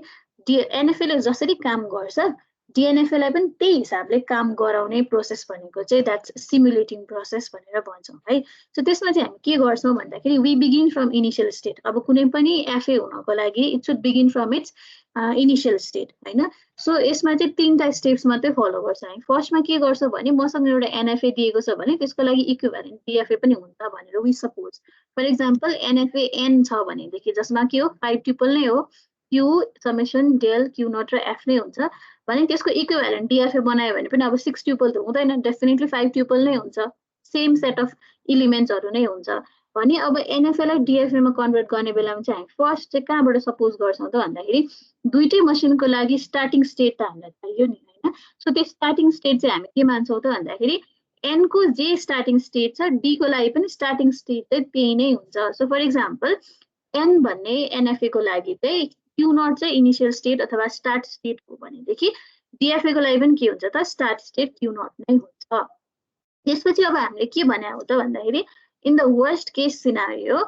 एनएफएले जसरी काम गर्छ डिएनएफएलाई पनि त्यही हिसाबले काम गराउने प्रोसेस भनेको चाहिँ द्याट्स सिमुलेटिङ प्रोसेस भनेर भन्छौँ है. सो त्यसमा चाहिँ हामी के गर्छौँ भन्दाखेरि we begin from initial state. अब कुनै पनि एफए हुनको लागि it should begin from its initial state होइन. सो यसमा चाहिँ 3टा स्टेप्स मात्रै फलो गर्छ हामी. फर्स्टमा के गर्छौँ भने मसँग एउटा एनएफए दिएको छ भने त्यसको लागि इक्विभ्यालेन्ट डिएफए पनि हुन्छ भनेर we suppose. For example NFA N छ भनेदेखि जसमा के हो 5 ट्युपल नै हो, Q summation del Q not र एफ नै हुन्छ भने त्यसको इक्विभ्यालेन्ट डिएफए बनायो भने पनि अब 6 ट्युपल त हुँदैन, डेफिनेटली 5 ट्युपल नै हुन्छ, सेम सेट अफ इलिमेन्ट्सहरू नै हुन्छ भने अब एनएफएलाई डिएफएमा कन्भर्ट गर्ने बेलामा चाहिँ हामी फर्स्ट चाहिँ कहाँबाट सपोज गर्छौँ त भन्दाखेरि दुईटै मसिनको लागि स्टार्टिङ स्टेट त हामीलाई चाहियो नि होइन. सो त्यो स्टार्टिङ स्टेट चाहिँ हामी के मान्छौँ त भन्दाखेरि एनको जे स्टार्टिङ स्टेट छ डीको लागि पनि स्टार्टिङ स्टेट चाहिँ त्यही नै हुन्छ. सो फर इक्जाम्पल एन भन्ने एनएफएको लागि चाहिँ क्यू नट चाहिँ इनिसियल स्टेट अथवा स्टार्ट स्टेट हो भनेदेखि डिएफएको लागि पनि के हुन्छ त स्टार्ट स्टेट क्यू नट नै हुन्छ. त्यसपछि अब हामीले के भने हो त भन्दाखेरि in the worst case scenario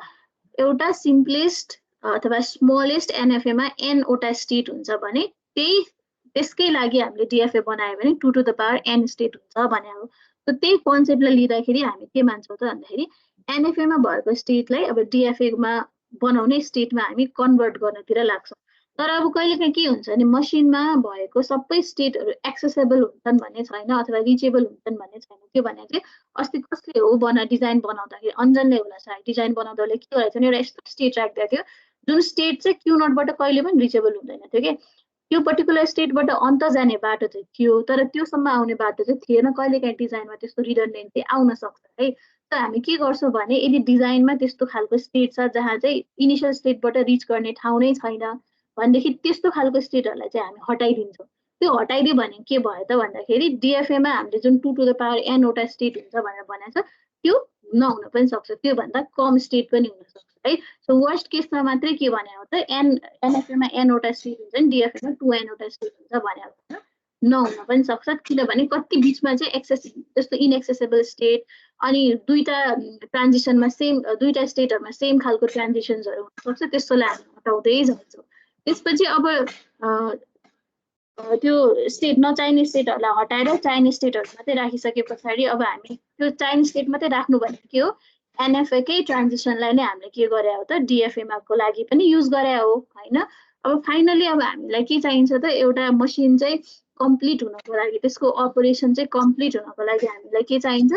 एउटा सिम्पलेस्ट अथवा स्मलेस्ट एनएफएमा एनवटा स्टेट हुन्छ भने त्यसकै लागि हामीले डिएफए बनायो भने 2 to the power n state हुन्छ भने हो. सो त्यही कन्सेप्टलाई लिँदाखेरि हामी के मान्छौँ त भन्दाखेरि एनएफएमा भएको स्टेटलाई अब डिएफएमा बनाउने स्टेटमा हामी कन्भर्ट गर्नतिर लाग्छौँ. तर अब कहिलेकाहीँ के हुन्छ भने मसिनमा भएको सबै स्टेटहरू एक्सेसेबल हुन्छन् भन्ने छैन अथवा रिचेबल हुन्छन् भन्ने छैन. त्यो भने चाहिँ अस्ति कसले हो डिजाइन बनाउँदाखेरि अन्जनले होला सायद डिजाइन बनाउँदाले के गरेको थियो एउटा यस्तो स्टेट राख्दै थियो जुन स्टेट चाहिँ क्यू नटबाट कहिले पनि रिचेबल हुँदैन थियो कि त्यो पर्टिकुलर स्टेटबाट अन्त जाने बाटो चाहिँ थियो तर त्योसम्म आउने बाटो चाहिँ थिएन. कहिलेकाहीँ डिजाइनमा त्यस्तो रिडन्डेन्सी आउन सक्छ है. त हामी के गर्छौँ भने यदि डिजाइनमा त्यस्तो खालको स्टेट छ जहाँ चाहिँ इनिसियल स्टेटबाट रिच गर्ने ठाउँ नै छैन भनेदेखि त्यस्तो खालको स्टेटहरूलाई चाहिँ हामी हटाइदिन्छौँ. त्यो हटाइदियो भने के भयो त भन्दाखेरि डिएफएमा हामीले जुन 2 to the power n वटा स्टेट हुन्छ भनेर भनेको छ त्यो नहुन पनि सक्छ, त्योभन्दा कम स्टेट पनि हुनसक्छ है. सो वर्स्ट केसमा मात्रै के भने हो त एनएफएमा एनवटा स्टेट हुन्छ नि डिएफएमा 2n वटा स्टेट हुन्छ भने हो नहुन पनि सक्छ किनभने कति बिचमा चाहिँ एक्सेस जस्तो इनएक्सेसेबल स्टेट अनि दुईटा ट्रान्जिसनमा सेम दुईटा स्टेटहरूमा सेम खालको ट्रान्जिसन्सहरू हुनसक्छ त्यसोलाई हामी हटाउँदै जान्छौँ. त्यसपछि अब त्यो स्टेट नचाहिने स्टेटहरूलाई हटाएर चाहिने स्टेटहरू मात्रै राखिसके पछाडि अब हामी त्यो चाहिने स्टेट मात्रै राख्नु भनेको के हो एनएफएकै ट्रान्जिसनलाई नै हामीले के गरे हो त डिएफएमाको लागि पनि युज गरे हो होइन. अब फाइनली अब हामीलाई के चाहिन्छ त एउटा मसिन चाहिँ कम्प्लिट हुनको लागि त्यसको अपरेसन चाहिँ कम्प्लिट हुनको लागि हामीलाई के चाहिन्छ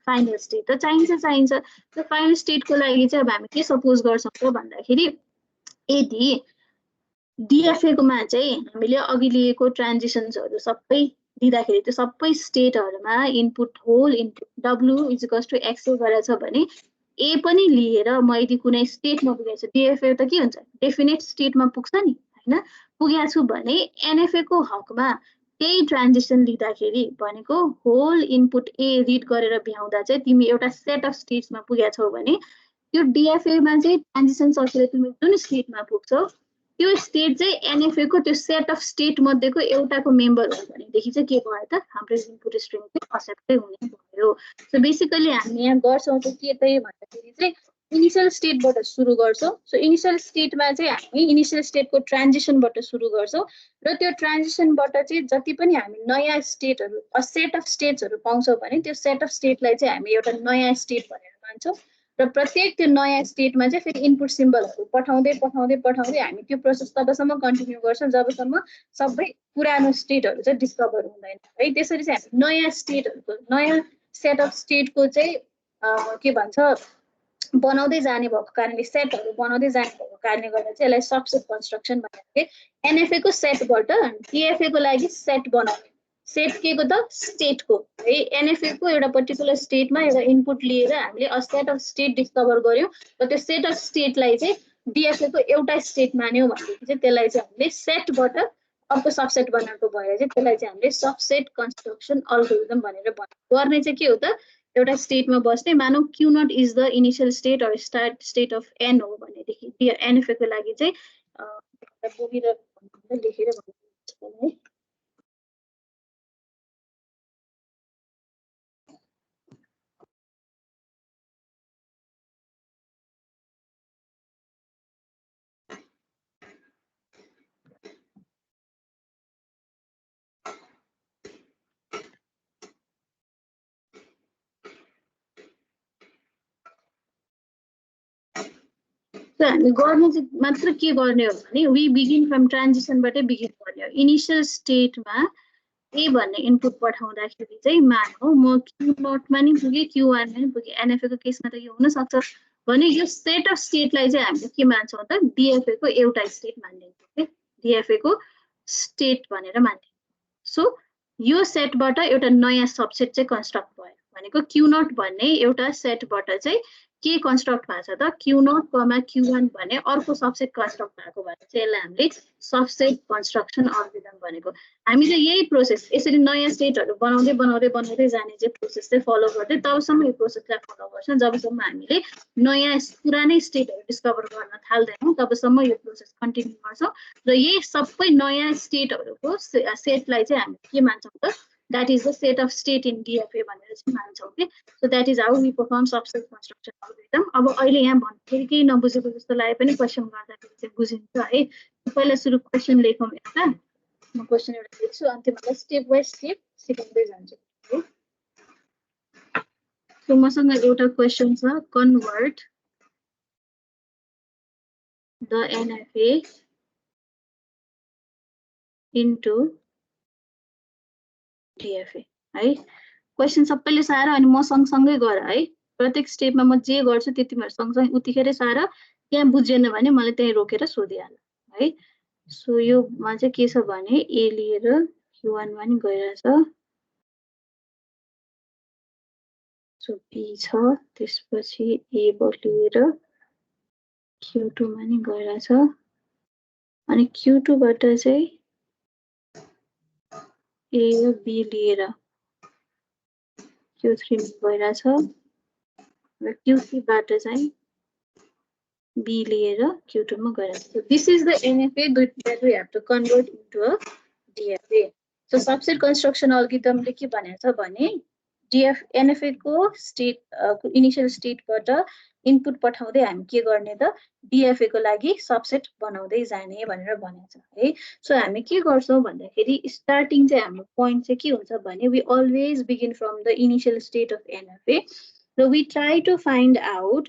फाइनल स्टेट त चाहिन्छ. त्यो फाइनल स्टेटको लागि चाहिँ अब हामी के सपोज गर्छौँ त भन्दाखेरि यदि डिएफएकोमा चाहिँ हामीले अघि लिएको ट्रान्जिसन्सहरू सबै दिँदाखेरि त्यो सबै स्टेटहरूमा input whole input W equals to X A गरेको छ भने ए पनि लिएर म यदि कुनै स्टेटमा पुगेको छु डिएफए त के हुन्छ डेफिनेट स्टेटमा पुग्छ नि होइन. पुगेको छु भने एनएफएको हकमा त्यही ट्रान्जिसन लिँदाखेरि भनेको होल इनपुट ए रिड गरेर भ्याउँदा चाहिँ तिमी एउटा सेट अफ स्टेट्समा पुगेको छौ भने त्यो डिएफएमा चाहिँ ट्रान्जिसन सकेर तिमी जुन स्टेटमा पुग्छौ त्यो स्टेट चाहिँ एनएफएको त्यो सेट अफ स्टेट मध्येको एउटाको मेम्बर हो भनेदेखि चाहिँ के भयो त हाम्रो इनपुट स्ट्रिङ चाहिँ एक्सेप्टै हुने भयो. सो बेसिकली हामी यहाँ गर्छौँ चाहिँ के त भन्दाखेरि चाहिँ इनिसियल स्टेटबाट सुरु गर्छौँ. सो इनिसियल स्टेटमा चाहिँ हामी इनिसियल स्टेटको ट्रान्जिसनबाट सुरु गर्छौँ र त्यो ट्रान्जिसनबाट चाहिँ जति पनि हामी नयाँ स्टेटहरू सेट अफ स्टेट्सहरू पाउँछौँ भने त्यो सेट अफ स्टेटलाई चाहिँ हामी एउटा नयाँ स्टेट भनेर मान्छौँ र प्रत्येक त्यो नयाँ स्टेटमा चाहिँ फेरि इनपुट सिम्बलहरू पठाउँदै हामी त्यो प्रोसेस तबसम्म कन्टिन्यू गर्छौँ जबसम्म सबै पुरानो स्टेटहरू चाहिँ डिस्कभर हुँदैन है. त्यसरी चाहिँ हामी नयाँ स्टेटहरूको नयाँ सेट अफ स्टेटको चाहिँ के भन्छ बनाउँदै जाने भएको कारणले सेटहरू बनाउँदै जाने भएको कारणले गर्दा चाहिँ यसलाई सबसेट कन्स्ट्रक्सन भनेको एनएफएको सेटबाट डिएफएको लागि सेट बनाउने सेट के को त स्टेटको है. एनएफएको एउटा पर्टिकुलर स्टेटमा एउटा इनपुट लिएर हामीले सेट अफ स्टेट डिस्कभर गर्यौँ र त्यो सेट अफ स्टेटलाई चाहिँ डिएफएको एउटा स्टेट मान्यौँ भनेदेखि चाहिँ त्यसलाई चाहिँ हामीले सेटबाट अर्को सबसेट बनाएको भएर चाहिँ त्यसलाई चाहिँ हामीले सबसेट कन्स्ट्रक्सन अल्गोरिदम भनेर गर्ने चाहिँ के हो त एउटा स्टेटमा बस्ने मानौ Q naught is the initial state or state of N हो भनेदेखि एनएफए को लागि चाहिँ बोकेर लेखेर भन्नु है हामी गर्ने चाहिँ मात्र के गर्ने हो भने वी बिगिन फ्रम ट्रान्जिसनबाटै बिगिन गर्ने हो इनिशियल स्टेटमा ए भन्ने इनपुट पठाउँदाखेरि चाहिँ मानौ म क्यू नटमा नि पुगेँ क्यू वानमा नि पुगेँ एनएफए को केसमा त यो हुन सक्छ भने यो सेट अफ स्टेटलाई चाहिँ हामीले के मान्छौँ त डिएफए को एउटा स्टेट मानिदिन्छौँ के डिएफए को स्टेट भनेर मानिदिन्छौँ सो यो सेटबाट एउटा नयाँ सबसेट चाहिँ कन्स्ट्रक्ट भयो भनेको क्यू नट भन्ने एउटा सेटबाट चाहिँ के कन्स्ट्रक्ट भएको छ त Q naught comma Q one भने अर्को सबसेट कन्स्ट्रक्ट भएको भएर चाहिँ यसलाई हामीले सबसेट कन्स्ट्रक्सन अल्गोरिदम भनेको हामी चाहिँ यही प्रोसेस यसरी नयाँ स्टेटहरू बनाउँदै बनाउँदै बनाउँदै जाने चाहिँ प्रोसेस चाहिँ फलो गर्दै तबसम्म यो प्रोसेसलाई फलो गर्छौँ जबसम्म हामीले नयाँ पुरानै स्टेटहरू डिस्कभर गर्न थाल्दैनौँ तबसम्म यो प्रोसेस कन्टिन्यू गर्छौँ र यही सबै नयाँ स्टेटहरूको सेटलाई चाहिँ हामीले के मान्छौँ त that is the set of state in DFA भनेर चाहिँ मान्छौँ के so that is how we perform subset construction algorithm अब अहिले यहाँ भन्दाखेरि केही नबुझेको जस्तो लागे पनि क्वेसन गर्दाखेरि चाहिँ बुझिन्छ है पहिला सुरु क्वेसन लेखौँ एउटा म क्वेसन एउटा लेख्छु अनि त्यसलाई स्टेप बाइ स्टेप सिकाउँदै जान्छु है सो मसँग एउटा क्वेसन छ convert the NFA into DFA है क्वेसन सबैले सारा अनि म सँगसँगै गर है प्रत्येक स्टेपमा म जे गर्छु त्यति मेरो सँगसँगै उतिखेरै सारा त्यहाँ बुझेन भने मलाई त्यही रोकेर सोधिहाल है सो योमा चाहिँ के छ भने ए लिएर Q1 मा नि गइरहेछ सो बी छ त्यसपछि ए लिएर Q2 मा नि गइरहेछ अनि Q2 बाट चाहिँ ए र बी लिएर Q3 मा गइरहेछ र Q3 बाट चाहिँ बी लिएर Q2 मा गइरहेछ so this is the NFA that we have to convert into a DFA so subset construction algorithm ले के भनेको छ भने NFA को स्टेट इनिशियल स्टेटबाट इनपुट पठाउँदै हामी के गर्ने त DFA को लागि सबसेट बनाउँदै जाने भनेर भनेको छ है सो हामी के गर्छौं भन्दाखेरि स्टार्टिङ चाहिँ हाम्रो पोइन्ट चाहिँ के हुन्छ भने we always begin from the initial state of NFA so we try to find out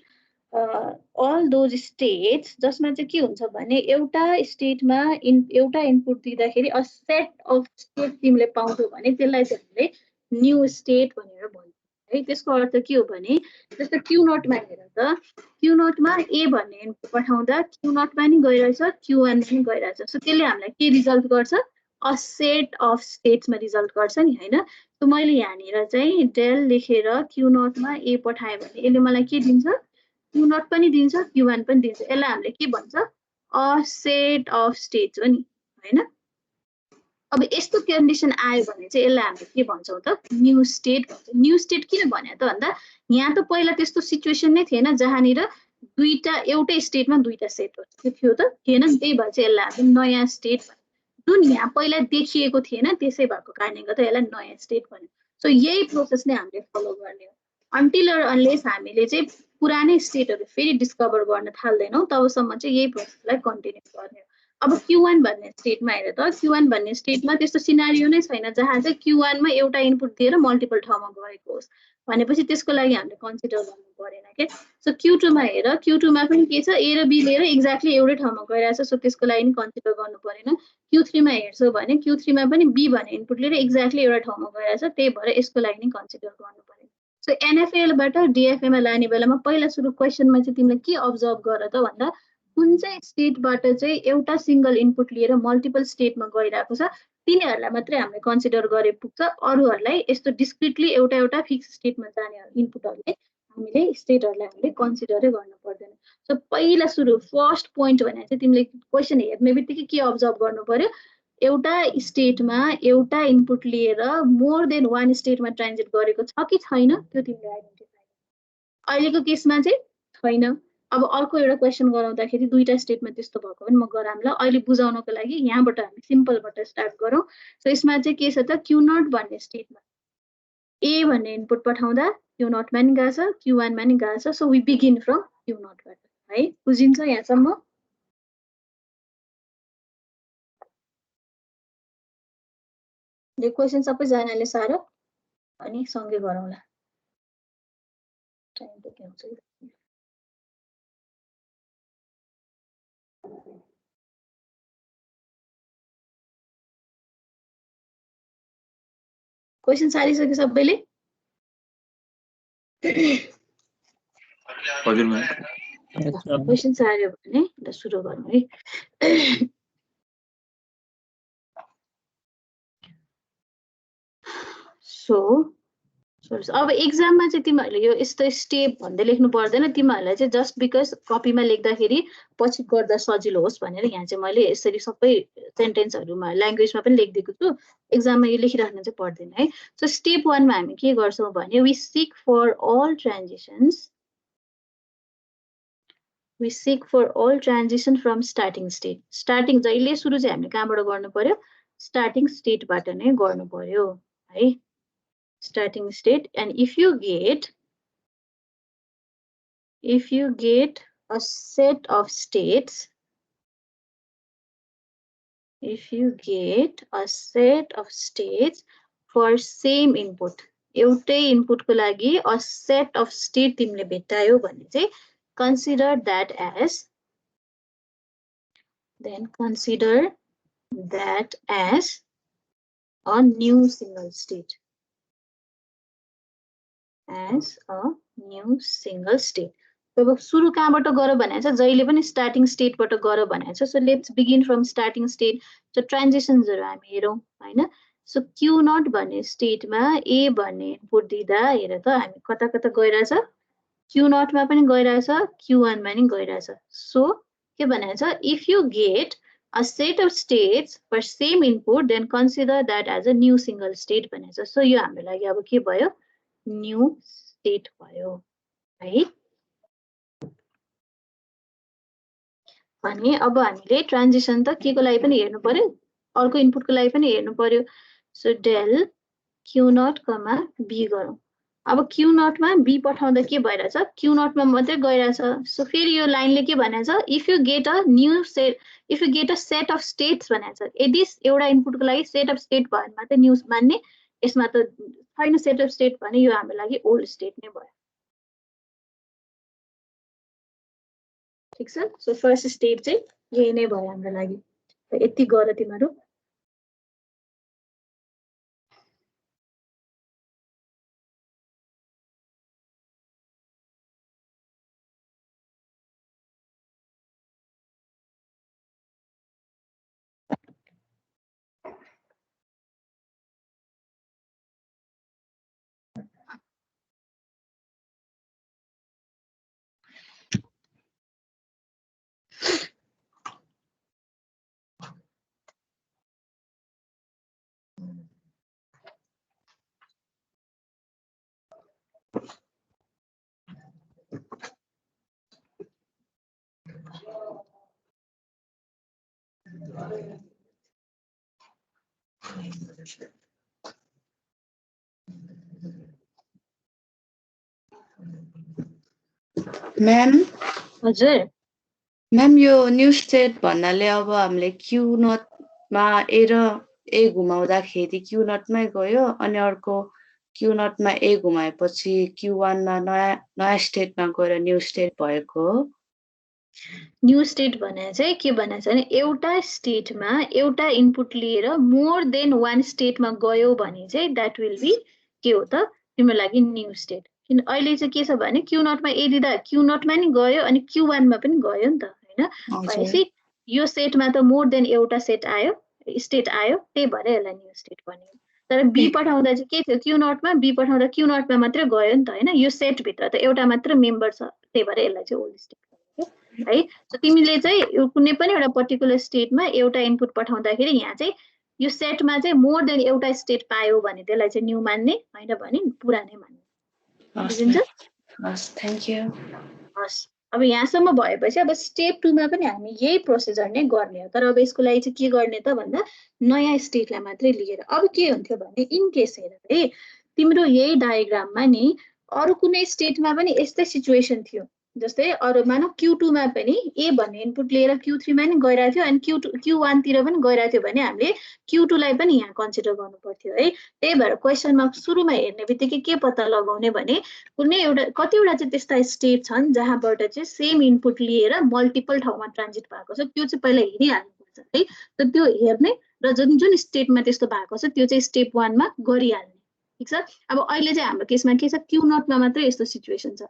all those states जसमा चाहिँ के हुन्छ भने एउटा स्टेटमा एउटा इनपुट दिँदाखेरि अ सेट अफ स्टेट तिमीले पाउँछौ भने त्यसलाई चाहिँ हामीले न्यू स्टेट भनेर भन्छौँ है त्यसको अर्थ के हो भने जस्तो क्यू नटमा हेर त क्यू नटमा ए भन्ने इनपुट पठाउँदा क्यू नटमा नि गइरहेछ Q1 मा नि गइरहेछ सो त्यसले हामीलाई के रिजल्ट गर्छ अ सेट अफ स्टेट्समा रिजल्ट गर्छ नि हैन सो मैले यहाँनिर चाहिँ डेल लेखेर क्यू नटमा ए पठाए भने यसले मलाई के दिन्छ क्यू नट पनि दिन्छ Q1 पनि दिन्छ यसलाई हामीले के भन्छ अ सेट अफ स्टेट्स हो नि हैन अब यस्तो कन्डिसन आयो भने चाहिँ यसलाई हामीले के भन्छौं त न्यू स्टेट भन्छ न्यू स्टेट किन भन्या त भन्दा यहाँ त पहिला त्यस्तो सिचुएसन नै थिएन जहाँनिर दुईटा एउटै स्टेटमा दुईटा सेट हो थियो त थिएन त्यही भएर चाहिँ यसलाई हामीले नयाँ स्टेट जुन यहाँ पहिला देखिएको थिएन त्यसै भएको कारणले गर्दा यसलाई नयाँ स्टेट भन्यो सो यही प्रोसेस नै हामीले फलो गर्ने हो अन्टिल अर अनलेस हामीले चाहिँ पुरानै स्टेटहरु फेरि डिस्कभर गर्न थाल्दैनौं तबसम्म चाहिँ यही प्रोसेसलाई कन्टिन्यू गर्ने हो अब Q1 भन्ने स्टेटमा हेर त Q1 भन्ने स्टेटमा त्यस्तो सिनारियो नै छैन जहाँ चाहिँ Q1 मा एउटा इनपुट दिएर मल्टिपल ठाउँमा गएको होस् भनेपछि त्यसको लागि हामीले कन्सिडर गर्नु परेन के सो Q2 मा हेर Q2 मा पनि के छ A र B लिएर एक्ज्याक्टली एउटै ठाउँमा गइरहेछ सो त्यसको लागि नि कन्सिडर गर्नु परेन Q3 मा हेर्छौ भने Q3 मा पनि B भन्ने इनपुट लिएर एक्ज्याक्टली एउटा ठाउँमा गइरहेछ त्यही भएर यसको लागि नि कन्सिडर गर्नु परेन सो NFA बाट DFA मा लाने बेलामा पहिला सुरु क्वेशनमा चाहिँ तिमीले के अब्जर्भ गर त भन्दा कुन चाहिँ स्टेटबाट चाहिँ एउटा सिंगल इनपुट लिएर मल्टिपल स्टेटमा गइरहेको छ तिनीहरुलाई मात्रै हामीले कन्सिडर गरे पुग्छ अरूहरुलाई यस्तो डिस्क्रिटली एउटा एउटा फिक्स स्टेटमा जाने इनपुटहरुले हामीले स्टेटहरुलाई हामीले कन्सिडरै गर्न पर्दैन सो पहिला सुरु फर्स्ट पोइन्ट भने चाहिँ तिमीले क्वेशन हेर्ने बित्तिकै के अब्जर्भ गर्नु पर्यो एउटा स्टेटमा एउटा इनपुट लिएर मोर देन वान स्टेटमा ट्रान्जिट गरेको छ कि छैन त्यो तिमीले आइडेन्टिफाई। अहिलेको केसमा चाहिँ छैन। अब अर्को एउटा क्वेसन गराउँदाखेरि दुईटा स्टेटमा त्यस्तो भएको पनि म गराउँला। अहिले बुझाउनको लागि यहाँबाट हामी सिम्पलबाट स्टार्ट गरौँ। सो यसमा चाहिँ के छ त Q0 भन्ने स्टेटमा ए भन्ने इनपुट पठाउँदा Q0 मा नि गएको छ, Q1 मा नि गएको छ। So we begin from Q0 बाट है। बुझिन्छ यहाँसम्म? यो क्वेसन सबैजनाले सारो अनि सँगै गरौँला। टाइम त के हुन्छ? क्वेसन सारिसक्यो सबैले? हजुर म्याम। क्वेसन सार्यो भने ल सुरु गरौँ है। सो अब एक्जाममा चाहिँ तिमीहरूले यो यस्तो स्टेप भन्दै लेख्नु पर्दैन। तिमीहरूलाई चाहिँ जस्ट बिकज कपीमा लेख्दाखेरि पछि गर्दा सजिलो होस् भनेर यहाँ चाहिँ मैले यसरी सबै सेन्टेन्सहरूमा ल्याङ्ग्वेजमा पनि लेखिदिएको छु। एक्जाममा यो लेखिराख्नु चाहिँ पर्दैन है। सो स्टेप 1 मा हामी के गर्छौँ भने we seek for all transition from starting state. Starting जहिले सुरु चाहिँ हामीले कहाँबाट गर्नु पर्यो? स्टार्टिङ स्टेटबाट नै गर्नु पर्यो है। Starting state, and if you get a set of states, for same input, एउटै इनपुट को लागि a set of state तिमीले भेटायो भने चाहिँ consider that as a new single state. अब सुरु कहाँबाट गर भनेको छ? जहिले पनि स्टार्टिङ स्टेटबाट गर भनेको छ। So let's begin from starting state. So ट्रान्जिसन्सहरु हामी हेरौँ हैन। सो Q0 भन्ने स्टेटमा ए भन्ने इनपुट दिँदा हेर त हामी कता कता गइराछ? Q0 मा पनि गइराछ, Q1 मा पनि गइराछ। सो के भनेको छ? If you get a set of states for same input, then consider that as a new single state भनेको छ। सो यो हाम्रो लागि अब के भयो? न्यू स्टेट भयो है। भने अब हामीले ट्रान्जिसन त के को लागि पनि हेर्नु पर्यो? अर्को इनपुटको लागि पनि हेर्नु पर्यो। सो डेल Q0, B गरौँ। अब Q0 मा B पठाउँदा के भइराछ? Q0 मा मात्रै गइराछ। सो फेरि यो लाइनले के भनेछ? If you get a set of states भनेछ। यदि एउटा इनपुटको लागि सेट अफ स्टेट भयो भने मात्रै न्यू मान्ने। यसमा त छैन सेट अफ स्टेट भने यो हाम्रो लागि ओल्ड स्टेट नै भयो। ठीक छ? सो फर्स्ट स्टेट चाहिँ यही नै भयो हाम्रो लागि। यति गर तिमीहरू। म्याम हजुर म्याम यो न्यू स्टेट भन्नाले अब हामीले Q0 मा ए घुमाउँदाखेरि Q0 मै गयो अनि अर्को Q0 मा ए घुमाएपछि Q1 मा नयाँ स्टेटमा गएर न्यू स्टेट भएको हो। न्यू स्टेट भने चाहिँ के भनेछ भने एउटा स्टेटमा एउटा इनपुट लिएर मोर देन वान स्टेटमा गयो भने चाहिँ द्याट विल बी के हो त तिम्रो लागि न्यू स्टेट। किन अहिले चाहिँ के छ भने Q0 मा ए दिँदा Q0 मा नि गयो अनि Q1 मा पनि गयो नि त हैन। भनेपछि यो सेटमा त मोर देन एउटा स्टेट आयो त्यही भएर यसलाई न्यू स्टेट भन्यो। तर बी पठाउँदा चाहिँ के थियो? Q0 मा बी पठाउँदा Q0 मा मात्रै गयो नि त हैन। यो सेट भित्र त एउटा मात्र मेम्बर छ त्यही भएर यसलाई चाहिँ ओल्ड स्टेट भन्यो। है। सो तिमीले चाहिँ कुनै पनि एउटा पर्टिकुलर स्टेटमा एउटा इनपुट पठाउँदाखेरि यहाँ चाहिँ यो सेटमा चाहिँ मोर देन एउटा स्टेट पायो भने त्यसलाई चाहिँ न्यू मान्ने, होइन भने पुरानै मान्ने। बुझिन्छ? हस्, थ्याङ्क यू। हस्, अब यहाँसम्म भएपछि अब स्टेप 2 मा पनि हामी यही प्रोसिजर नै गर्ने हो, तर अब यसको लागि चाहिँ के गर्ने त भन्दा नयाँ स्टेटलाई मात्रै लिएर। अब के हुन्थ्यो भने इन केस हेर है, तिम्रो यही डायग्राममा नि अरू कुनै स्टेटमा पनि यस्तै सिचुएसन थियो, जस्तै अरू मानौ Q2 मा पनि ए भन्ने इनपुट लिएर Q3 मा नि गइरहेको थियो अनि Q1 तिर पनि गइरहेको थियो भने हामीले Q2 लाई पनि यहाँ कन्सिडर गर्नु पर्थ्यो है। त्यही भएर क्वेसनमा सुरुमा हेर्ने बित्तिकै के पत्ता लगाउने भने कुनै एउटा कतिवटा चाहिँ त्यस्ता स्टेट छन् जहाँबाट चाहिँ सेम इनपुट लिएर मल्टिपल ठाउँमा ट्रान्जिट भएको छ, त्यो चाहिँ पहिला हेरिहाल्नुपर्छ है। त त्यो हेर्ने र जुन जुन स्टेटमा त्यस्तो भएको छ त्यो चाहिँ स्टेप 1 मा गरिहाल्ने। ठिक छ? अब अहिले चाहिँ हाम्रो केसमा के छ, Q0 मा मात्रै यस्तो सिचुएसन छ,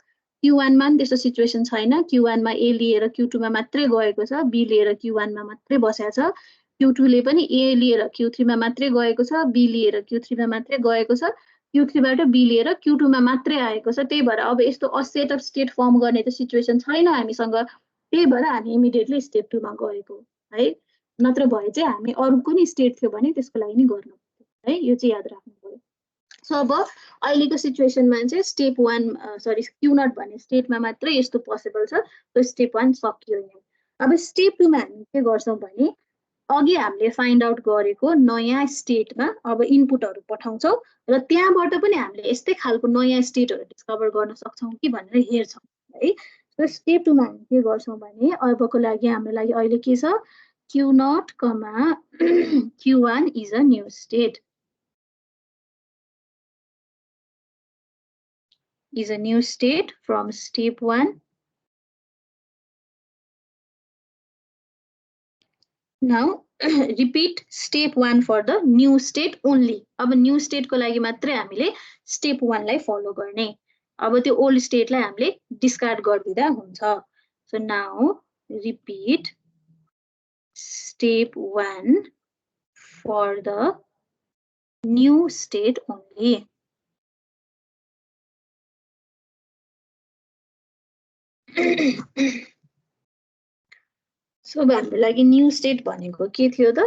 Q1 मा पनि त्यस्तो सिचुएसन छैन। Q1 मा ए लिएर Q2 मा मात्रै गएको छ, बी लिएर Q1 मा मात्रै बसेको छ, Q2 ले पनि ए लिएर Q3 मा मात्रै गएको छ, बी लिएर Q3 मा मात्रै गएको छ, Q3 बाट बी लिएर Q2 मा मात्रै आएको छ। त्यही भएर अब यस्तो सेट अफ स्टेट फर्म गर्ने त सिचुएसन छैन हामीसँग, त्यही भएर हामी इमिडिएटली स्टेप 2 मा गएको है। नत्र भए चाहिँ हामी अरू कुनै स्टेट थियो भने त्यसको लागि नि गर्नु है, यो चाहिँ याद राख्नु पर्यो। सो अब अहिलेको सिचुएसनमा चाहिँ स्टेप 1 सरी Q0 भन्ने स्टेटमा मात्रै यस्तो पोसिबल छ। सो स्टेप 1 सकियो यहाँ। अब स्टेप 2 मा हामी के गर्छौँ भने अघि हामीले फाइन्ड आउट गरेको नयाँ स्टेटमा अब इनपुटहरू पठाउँछौँ र त्यहाँबाट पनि हामीले यस्तै खालको नयाँ स्टेटहरू डिस्कभर गर्न सक्छौँ कि भनेर हेर्छौँ है। सो स्टेप 2 मा हामी के गर्छौँ भने अबको लागि हाम्रो लागि अहिले के छ, Q0, Q1 is a new state. Is a new state from step 1. Now repeat step 1 for the new state only. अब new state को लागि मात्रै हामीले step 1 लाई follow गर्ने। अब त्यो old state लाई हामीले discard गरिदिँदा हुन्छ। So now repeat step 1 for the new state only. So हाम्रो लागि न्यू स्टेट भनेको के थियो त,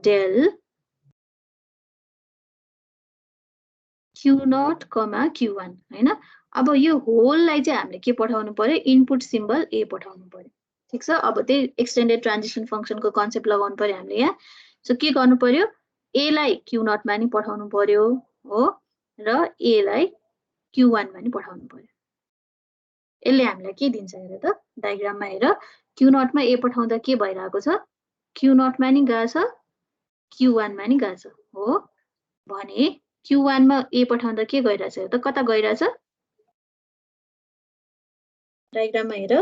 del Q0, Q1 हैन। अब यो होललाई चाहिँ हामीले के पठाउनु पर्यो, इनपुट सिम्बल ए पठाउनु पर्यो। ठीक छ? अब त्यही एक्सटेन्डेड ट्रान्जिसन फंक्सनको कन्सेप्ट लगाउनु पर्यो हामीले यहाँ। सो के गर्नु पर्यो, ए लाई Q0 मा नि पठाउनु पर्यो हो र ए लाई Q1 मा नि पठाउनु पर्यो। यसले हामीलाई के दिन्छ हेर त, डायग्राममा हेर, Q0 मा ए पठाउँदा के भइरहेको छ, Q0 मा नि गएछ, Q1 मा नि गएछ हो भने Q1 मा ए पठाउँदा के गइरहेछ त, कता गइरहेछ, डायग्राममा हेर,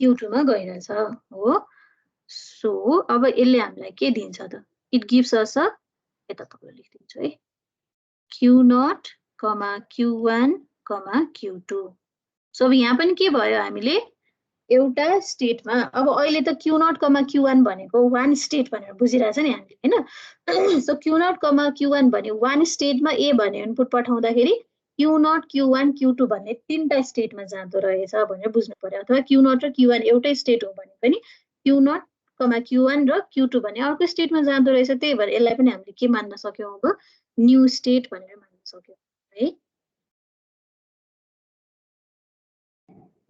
Q2 मा गइरहेछ हो। सो अब यसले हामीलाई के दिन्छ त, इट गिव्स अस अ, यता तल लेखिदिन्छु है, Q0, Q1, Q2। सो अब यहाँ पनि के भयो, हामीले एउटा स्टेटमा अब अहिले त Q0, Q1 भनेको वान स्टेट भनेर बुझिरहेछ नि हामीले हैन। सो Q0, Q1 भन्ने वान स्टेटमा ए भन्ने इनपुट पठाउँदाखेरि Q0, Q1, Q2 भन्ने तीनटा स्टेटमा जाँदो रहेछ भनेर बुझ्नु पर्यो। अथवा Q0 र Q1 एउटै स्टेट हो भने पनि Q0, Q1 र Q2 भन्ने अर्को स्टेटमा जाँदो रहेछ। त्यही भएर यसलाई पनि हामीले के मान्न सक्यौं, अब न्यू स्टेट भनेर मान्न सक्यौं है।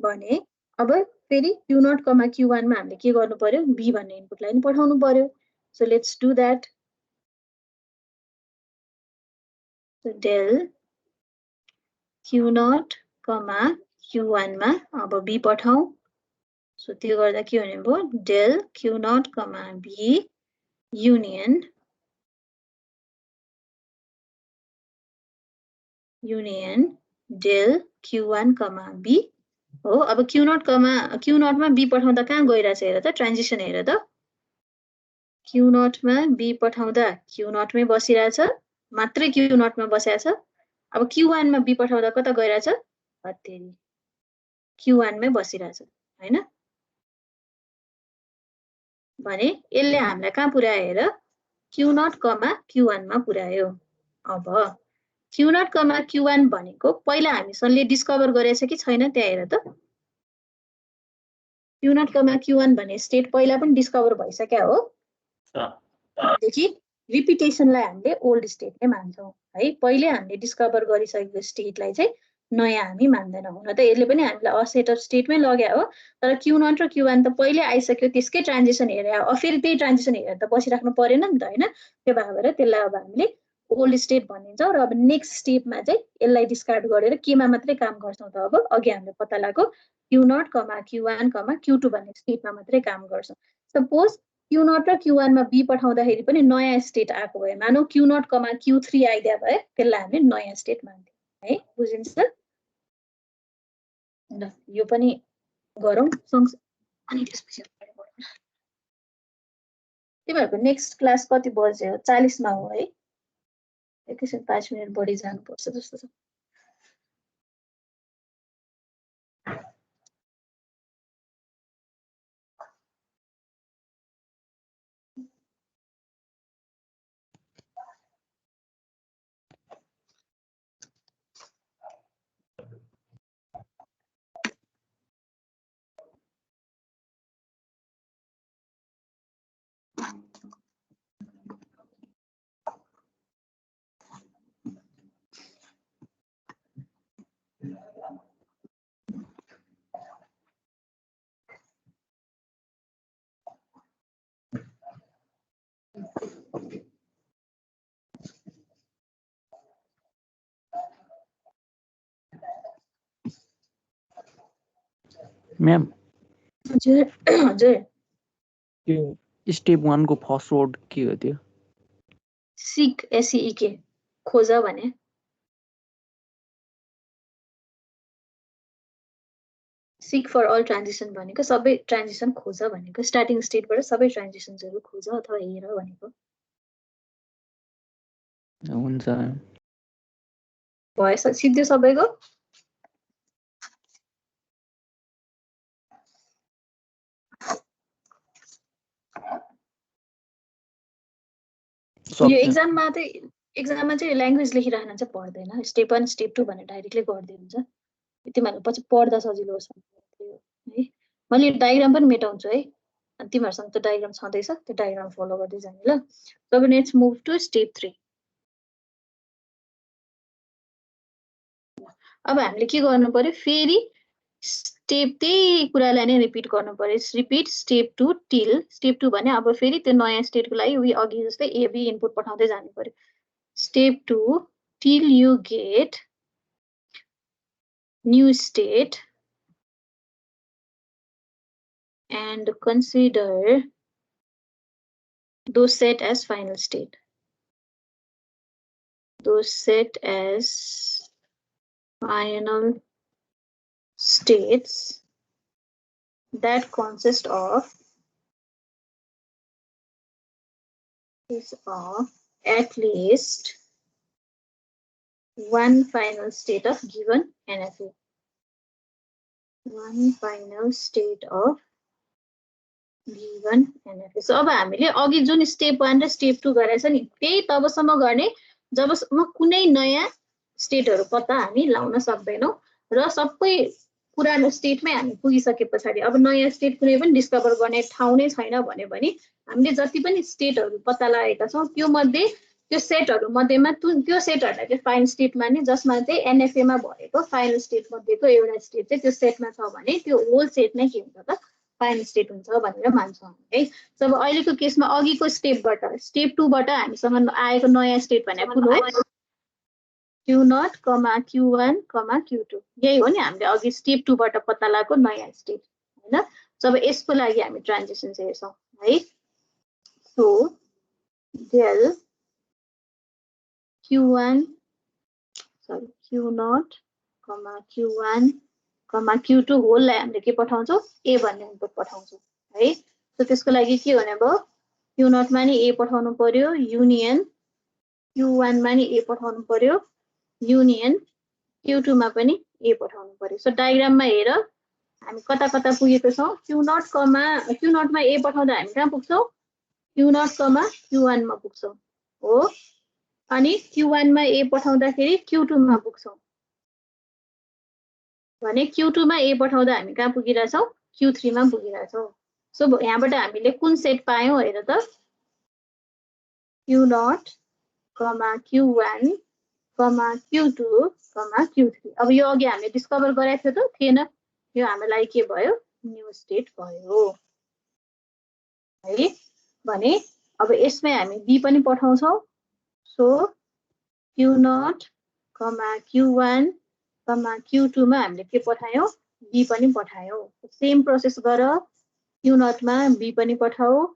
भने अब फेरि Q0, Q1 मा हामीले के गर्नु पर्यो, बी भन्ने इनपुटलाई नि पठाउनु पर्यो। So let's do that. So del Q0, Q1 मा अब बी पठाऊ। सो त्यो गर्दा के हुने भयो, del Q0, B union del Q1, B हो। अब Q0 मा बी पठाउँदा कहाँ गइरहेछ हेर त, ट्रान्जिसन हेर त, Q0 मा बी पठाउँदा Q0 मै बसिरहेछ, मात्रै Q0 मा बसेछ। अब Q1 मा बी पठाउँदा कता गइरहेछ, हत्तेरी Q1 मै बसिरहेछ हैन। भने यसले हामीलाई कहाँ पुर्यायो हेर, Q0, Q1 मा पुर्यायो। अब Q0, Q1 भनेको पहिला हामीसँगले डिस्कभर गरेछ कि छैन त्यहाँ हेर त Q0, Q1 भन्ने स्टेट पहिला पनि डिस्कभर भइसक्यो हो देखि रिपिटेसनलाई हामीले ओल्ड स्टेट नै मान्छौँ है पहिले हामीले डिस्कभर गरिसकेको स्टेटलाई चाहिँ नयाँ हामी मान्दैनौँ हुन त यसले पनि हामीलाई असेट अफ स्टेटमै लग्यो हो तर Q0 र Q1 त पहिले आइसक्यो त्यसकै ट्रान्जिसन हेरेर फेरि त्यही ट्रान्जिसन हेरेर त बसिराख्नु परेन नि त हैन त्यो भएर त्यसलाई अब हामीले ओल्ड स्टेट भनिन्छ र अब नेक्स्ट स्टेपमा चाहिँ यसलाई डिस्कार्ड गरेर केमा मात्रै काम गर्छौं त अब अघि हामीले पत्ता लगाएको Q0, Q1, Q2 भन्ने स्टेटमा मात्रै काम गर्छौं सपोज Q0 र Q1 मा B पठाउँदाखेरि पनि नयाँ स्टेट आएको भए मानौ Q0, Q3 आइदिया भए त्यसलाई हामीले नयाँ स्टेट मान्थ्यौं है बुझिन्छ ल यो पनि गरौँ अनि त्यसपछि तिमीहरुको नेक्स्ट क्लास कति बजे हो 40 मा हो है एकैछिन 5 मिनेट बढी जानुपर्छ जस्तो छ म्याम हजुर हजुर त्यो स्टेप 1 को फर्स्ट वर्ड के हो त्यो सिक SEEK खोज भने सिक फर अल ट्रान्जिसन भनेको सबै ट्रान्जिसन खोज भनेको स्टार्टिङ स्टेटबाट सबै ट्रान्जिसन्सहरु खोज अथवा हेर भनेको हुन्छ म्याम भएछ सिद्धि सबैको यो एक्जाममा चाहिँ ल्याङ्ग्वेज लेखिराख्न चाहिँ पर्दैन स्टेप 1 स्टेप 2 भनेर डाइरेक्टली गर्दै हुन्छ तिमीहरुले पछि पढ्दा सजिलो होस् है मैले डायग्राम पनि मेटाउँछु है अनि तिमीहरुसँग त डायग्राम छँदैछ त्यो डायग्राम फलो गर्दै जाने ल अब नेक्स्ट मुभ टु स्टेप 3 अब हामीले के गर्नु पर्यो फेरि स्टेप त्यही कुरालाई नै रिपिट गर्नु पर्यो रिपिट स्टेप 2 टिल स्टेप 2 भने अब फेरि त्यो नयाँ स्टेटको लागि उही अघि जस्तै AB इनपुट पठाउँदै जानु पर्यो step 2 till you get new state and consider those set as final state. Those set as final states that consist of at least one final state of given NFA. One final state of given NFA. So अब हामीले अघि जुन स्टेप 1 र स्टेप 2 गरेछ नि त्यही तबसम्म गर्ने जबसम्म कुनै नयाँ स्टेटहरु पत्ता हामी लाउन सक्दैनौं र सबै पुरानो स्टेटमै हामी पुगिसकेपछि अब नयाँ स्टेट कुनै पनि डिस्कभर गर्ने ठाउँ नै छैन भन्यो भने हामीले जति पनि स्टेटहरु पत्ता लगाएका छौं त्यो मध्ये त्यो सेटहरु मध्येमा त्यो सेटहरुलाई चाहिँ फाइनल स्टेटमा नि जसमा चाहिँ NFA मा भएको फाइनल स्टेट मध्येको एउटा स्टेट चाहिँ त्यो सेटमा छ भने त्यो होल सेट नै के हुन्छ त फाइनल स्टेट हुन्छ भनेर मान्छौं है जब अहिलेको केसमा अघिको स्टेपबाट स्टेप 2 बाट हामीसँग आएको नयाँ स्टेट भनेको कुन हो Q0, Q1, Q2 यही हो नि हामीले अघि स्टेप 2 बाट पत्ता लगाएको नयाँ स्टेट हैन जब यसको लागि हामी ट्रान्जिसन हेर्छौं है so del Q0, Q1, Q2 होललाई हामीले के पठाउँछौं A भन्ने इनपुट पठाउँछौं है सो त्यसको लागि के गर्ने भयो Q0 मा नि A पठाउनु पर्यो युनियन Q1 मा नि A पठाउनु पर्यो युनियन Q2 मा पनि A पठाउनु पर्यो सो डायग्राममा हेर हामी कता कता पुगेको छौं Q0 मा A पठाउँदा हामी कहाँ पुग्छौं Q0, Q1 मा पुग्छौं हो अनि Q1 मा A पठाउँदाखेरि Q2 मा पुग्छौं भने Q2 मा A पठाउँदा हामी कहाँ पुगिरहेछौं Q3 मा पुगिरहेछौं सो यहाँबाट हामीले कुन सेट पायौं हेर त Q0, Q1, Q2, Q3 अब यो अघि हामीले डिस्कभर गरेको थियो त थिएन यो हामीलाई के भयो न्यू स्टेट भयो है भने अब यसमै हामी B पनि पठाउँछौं सो Q0, Q1, Q2 मा हामीले के पठायौं B पनि पठायौं सेम प्रोसेस गर Q0 मा B पनि पठाऊ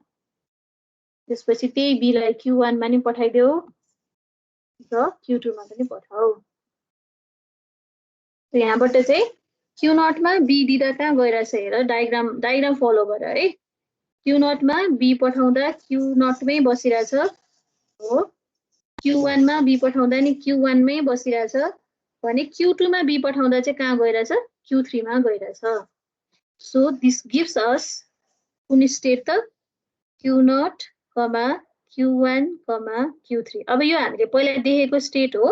त्यसपछि त्यही B लाई Q1 मा नि पठाइदेऊ र Q2 मा पनि पठाऊ त यहाँबाट चाहिँ Q0 मा B दिदा कहाँ गइरहेछ हेर डायग्राम फलो गर है Q0 मा B पठाउँदा Q0 मै बसिरहेछ हो Q1 मा B पठाउँदा नि Q1 मै बसिरहेछ भने Q2 मा B पठाउँदा चाहिँ कहाँ गइरहेछ Q3 मा गइरहेछ सो दिस गिव्स अस कुन स्टेट त Q0, Q1, Q3 अब यो हामीले पहिला देखेको स्टेट हो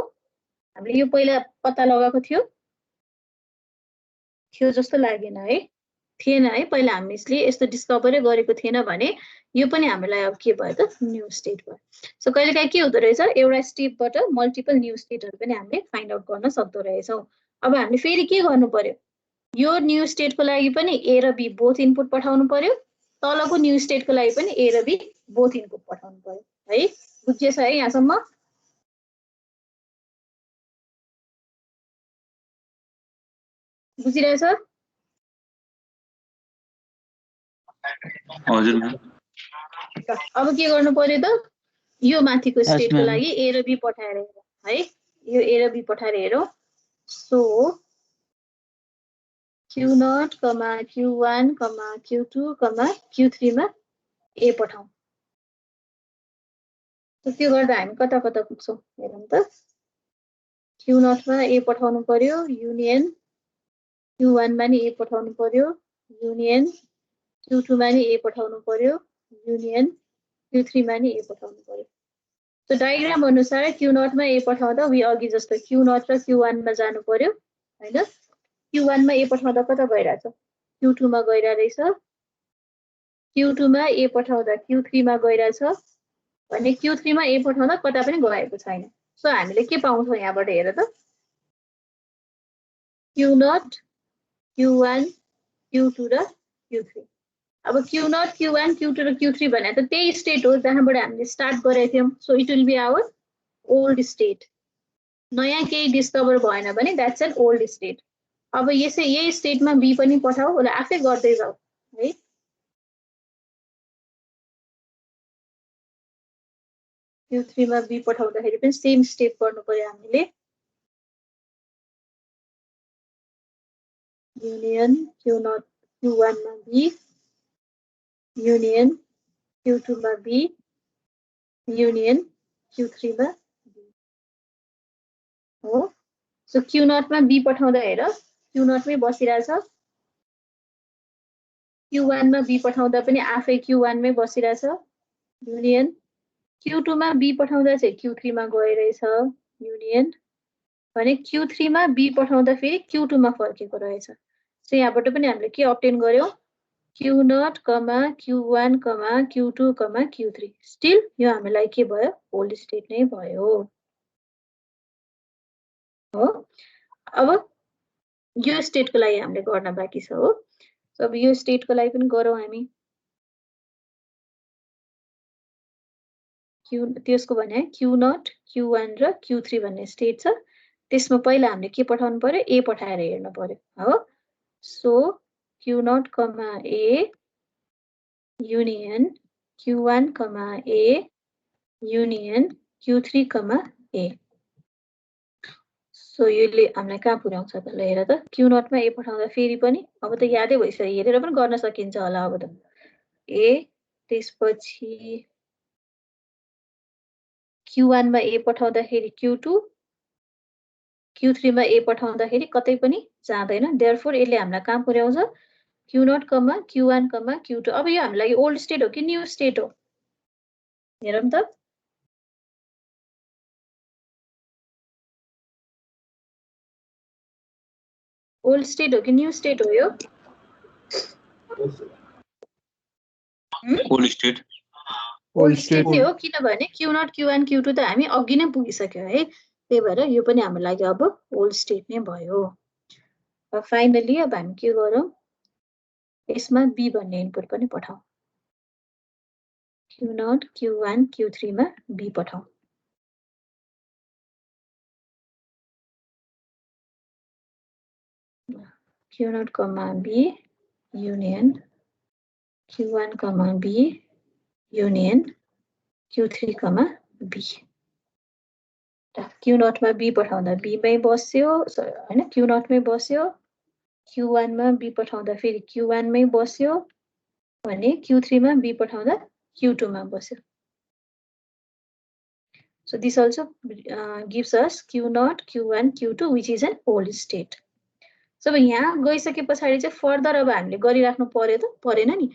हामीले यो पहिला पत्ता लगाएको थियो जस्तो लागेन है थिएन है पहिला हामीले यस्तो डिस्कभरै गरेको थिएन भने यो पनि हामीलाई अब के भयो त न्यू स्टेट भयो सो कहिलेकाहीँ के हुँदो रहेछ एउटा स्टेपबाट मल्टिपल न्यू स्टेटहरु पनि हामीले फाइन्ड आउट गर्न सक्दो रहेछौं अब हामीले फेरि के गर्नु पर्यो यो न्यू स्टेटको लागि पनि A र B बोथ इनपुट पठाउनु पर्यो तलको न्यू स्टेटको लागि पनि A र B बोथ इनपुट पठाउनु पर्यो है बुझिएछ है यहाँसम्म बुझिरहेछ हजुर म्याम अब के गर्नु पर्यो त यो माथिको स्टेटको लागि A र B पठाएर हेरौँ है यो A र B पठाएर हेरौँ so Q0, Q1, Q2, Q3 मा A पठाउँ त त्यो गर्दा हामी कता कता पुग्छौं हेरौँ त Q0 मा A पठाउनु पर्यो युनियन Q1 मा नि A पठाउनु पर्यो युनियन Q2 मा नि A पठाउनु पर्यो युनियन Q3 मा नि A पठाउनु पर्यो सो डायग्राम अनुसार Q0 मा A पठाउँदा वी अघि जस्तो Q0 र Q1 मा जानु पर्यो हैन Q1 मा A पठाउँदा कता गइराछ Q2 मा गइरहेछ Q2 मा A पठाउँदा Q3 मा गइराछ भने Q3 मा A पठाउँदा कता पनि गएको छैन सो हामीले के पाउँछौं यहाँबाट हेर त Q0 Q1 Q2 र Q3 अब Q0 Q1 Q2 र Q3 भने त त्यही स्टेट हो जहाँबाट हामीले स्टार्ट गरेको थियौं so it will be our old state नयाँ केही डिस्कभर भएन भने दैट्स एन ओल्ड स्टेट अब यही स्टेटमा B पनि पठाऊ होला आफै गर्दै जाऊ है Q3 मा B पठाउँदाखेरि पनि सेम स्टेप गर्नु पर्यो हामीले युनियन Q0 Q1 मा B युनियन Q2 मा B युनियन Q3 मा B हो सो Q0 मा B पठाउँदा हेर Q0 मै बसिरहेछ Q1 मा B पठाउँदा पनि आफै Q1 मै बसिरहेछ युनियन Q2 मा B पठाउँदा चाहिँ Q3 मा गइरहेछ युनियन भने Q3 मा B पठाउँदा फेरि Q2 मा फर्केको रहेछ सो यहाँबाट पनि हामीले के अब्टेन गर्यौं Q0, Q1, Q2, Q3 still यो हामीलाई के भयो ओल्ड स्टेट नै भयो हो अब यो स्टेटको लागि हामीले गर्न बाँकी छ हो सो अब यो स्टेटको लागि पनि गरौँ हामी त्यसको भने Q0, Q1 र Q3 भन्ने स्टेट छ त्यसमा पहिला हामीले के पठाउनु पर्यो A पठाएर हेर्नु पर्यो हो so Q0, A union Q1, A union Q3, A so यसले हामीलाई कहाँ पुर्याउँछ त ल हेर त Q0 मा A पठाउँदा फेरि पनि अब त यादै भइसक्यो हेरेर पनि गर्न सकिन्छ होला अब त A त्यसपछि Q1 मा A पठाउँदाखेरि Q2 Q3 मा A पठाउँदाखेरि कतै पनि जाँदैन देयरफोर यसले हामीलाई कहाँ पुर्याउँछ Q0, Q1, Q2 अब यो हामीलाई ओल्ड स्टेट हो कि न्यू स्टेट हो हेरौँ त ओल्ड स्टेट हो कि न्यू स्टेट हो यो? ओल्ड स्टेट ओल्ड स्टेट नै हो, किनभने Q0 Q1 Q2 त हामी अघि नै पुगिसक्यो है, त्यही भएर यो पनि हाम्रो लागि अब ओल्ड स्टेट नै भयो। फाइनली अब हामी के गरौँ, यसमा बी भन्ने इनपुट पनि पठाउँ। Q0 Q1 Q3 मा be पठाउँ। Q0 B union Q1 B union Q3 B। Q0 मा B पठाउँदा B मै बस्यो हैन, Q0 मै बस्यो, Q1 मा B पठाउँदा फेरि Q1 मै बस्यो भने Q3 मा B पठाउँदा Q2 मा बस्यो। So this also gives us Q0 Q1 Q2 which is an old state। So यहाँ गइसके पछाडी चाहिँ फर्दर अब हामीले गरिराख्नु पर्यो त परेन नि,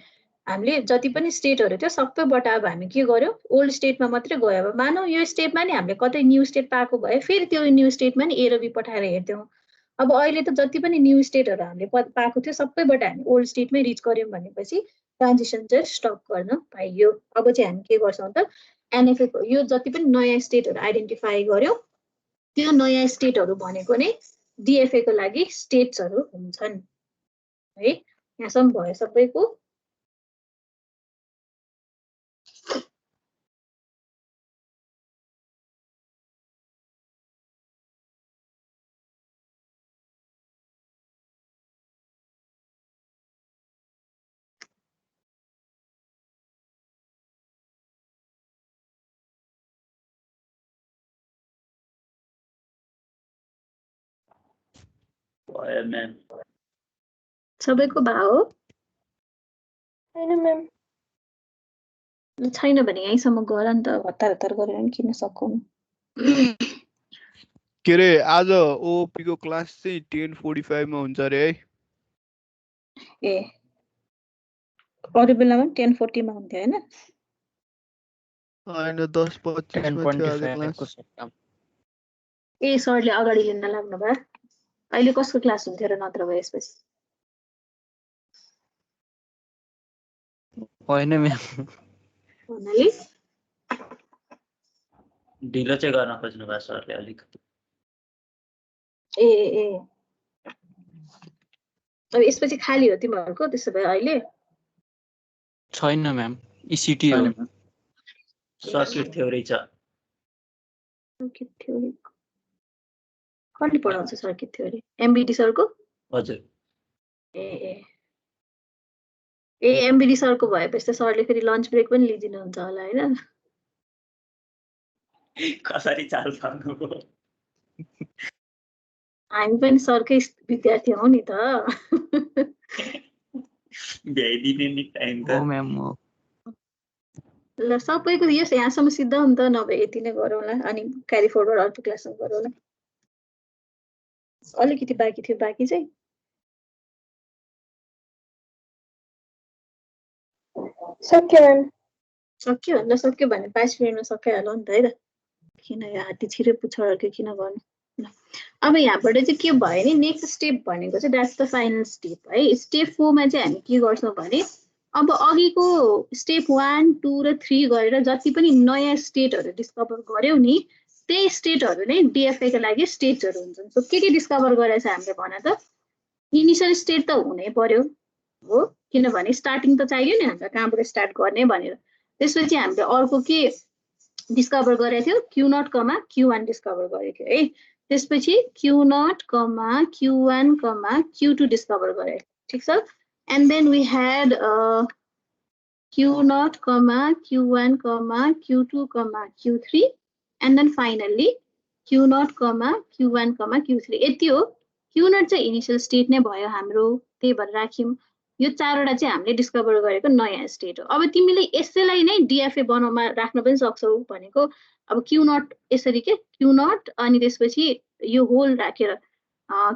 हामीले जति पनि स्टेटहरु थियो सबैबाट अब हामी के गर्यो, ओल्ड स्टेटमा मात्रै गयो। अब मानौ यो स्टेटमा नि हामीले कतै न्यू स्टेट पाएको भए फेरि त्यो न्यू स्टेटमा नि ए र बी पठाएर हेर्थ्यौं। अब अहिले त जति पनि न्यू स्टेटहरु हामीले पाएको थियो सबैबाट हामी ओल्ड स्टेटमै रिच गर्यौं भनेपछि ट्रान्जिसन चाहिँ स्टप गर्न पाइयो। अब चाहिँ हामी के गर्छौं त, एनएफए यो जति पनि नयाँ स्टेटहरु आइडेन्टिफाई गर्यौं त्यो नयाँ स्टेटहरु भनेको नै डीएफए को लागि स्टेट्सहरु हुन्छन् है। यहाँसम्म भयो सबैको? भयो म्याम। सबैको भयो? हैन म्याम। छैन भने यहीँसम्म गर नि त, हतार हतार गरेर नि किन सकौँ। के रे आज ओपी को क्लास चाहिँ 10:45 मा हुन्छ रे है। ए अरु बेलामा 10:40 मा हुन्थ्यो हैन? हैन 10:25 मा थियो आज क्लास। ए सरले अगाडि लिन लाग्नु भयो। अहिले कसको क्लास हुन्थ्यो र नत्र भए यसपछि? होइन म्याम। भन्नाले ढिलो चाहिँ गर्न खोज्नु भयो सरले अलिक। ए ए अब यसपछि खाली हो तिमीहरूको त्यसो भए अहिले? छैन म्याम, इसिटी हो। सर्किट थ्योरी छ। सर्किट थ्योरी कसले पढाउँछ सर्किट थ्योरी? एमबीडी सरको? हजुर। ए एमबीडी सरको भएपछि त सरले फेरि लन्च ब्रेक पनि लिइदिनुहुन्छ होला हैन? कसरी चाल पाउनु? हामी पनि सरकै विद्यार्थी हौ नि त। भ्याइदिने नि टाइम त। हो म्याम हो। ल सबैको यस यहाँसम्म सिद्ध हुन्छ, नभए यति नै गरौँला अनि क्यारी फरवर्ड अर्को क्लासमा गरौँला। अलिकति बाँकी थियो, बाँकी चाहिँ सक्यो म्याम। सक्यो? ल सक्यो भने 5 मिनेटमा सकिहाल्यो नि त है त। किन यो हात्ती छिरै पुच्छरहरको किन गर्नु? ल अब यहाँबाट चाहिँ के भयो नि, नेक्स्ट स्टेप भनेको चाहिँ द्याट्स द फाइनल स्टेप है। स्टेप 4 मा चाहिँ हामी के गर्छौं भने अब अघिको स्टेप 1 2 र 3 गरेर जति पनि नयाँ स्टेटहरु डिस्कभर गर्यौं नि त्यही स्टेटहरु नै डीएफए को लागि स्टेट्सहरु हुन्छन्। सो के डिस्कभर गरेछ हामीले भने त इनिशियल स्टेट त हुनै पर्यो हो, किनभने स्टार्टिङ त चाहियो नि हामीलाई कहाँबाट स्टार्ट गर्ने भनेर। त्यसपछि हामीले अर्को के डिस्कभर गरेको थियो, Q0 Q1 डिस्कभर गरेको थियो है। त्यसपछि Q0 Q1 Q2 डिस्कभर गरेको, ठीक छ। And then we had Q0 Q1 Q2 Q3 and then finally Q0 Q1 Q3 यति हो। Q0 चाहिँ इनिशियल स्टेट नै भयो हाम्रो, त्यही भएर राख्यौं। यो चारवटा चाहिँ हामीले डिस्कभर गरेको नयाँ स्टेट हो। अब तिमीले यसैलाई नै डीएफए बनाउनमा राख्न पनि सक्छौ भनेको। अब Q0 यसरी के Q0 अनि त्यसपछि यो होल राखेर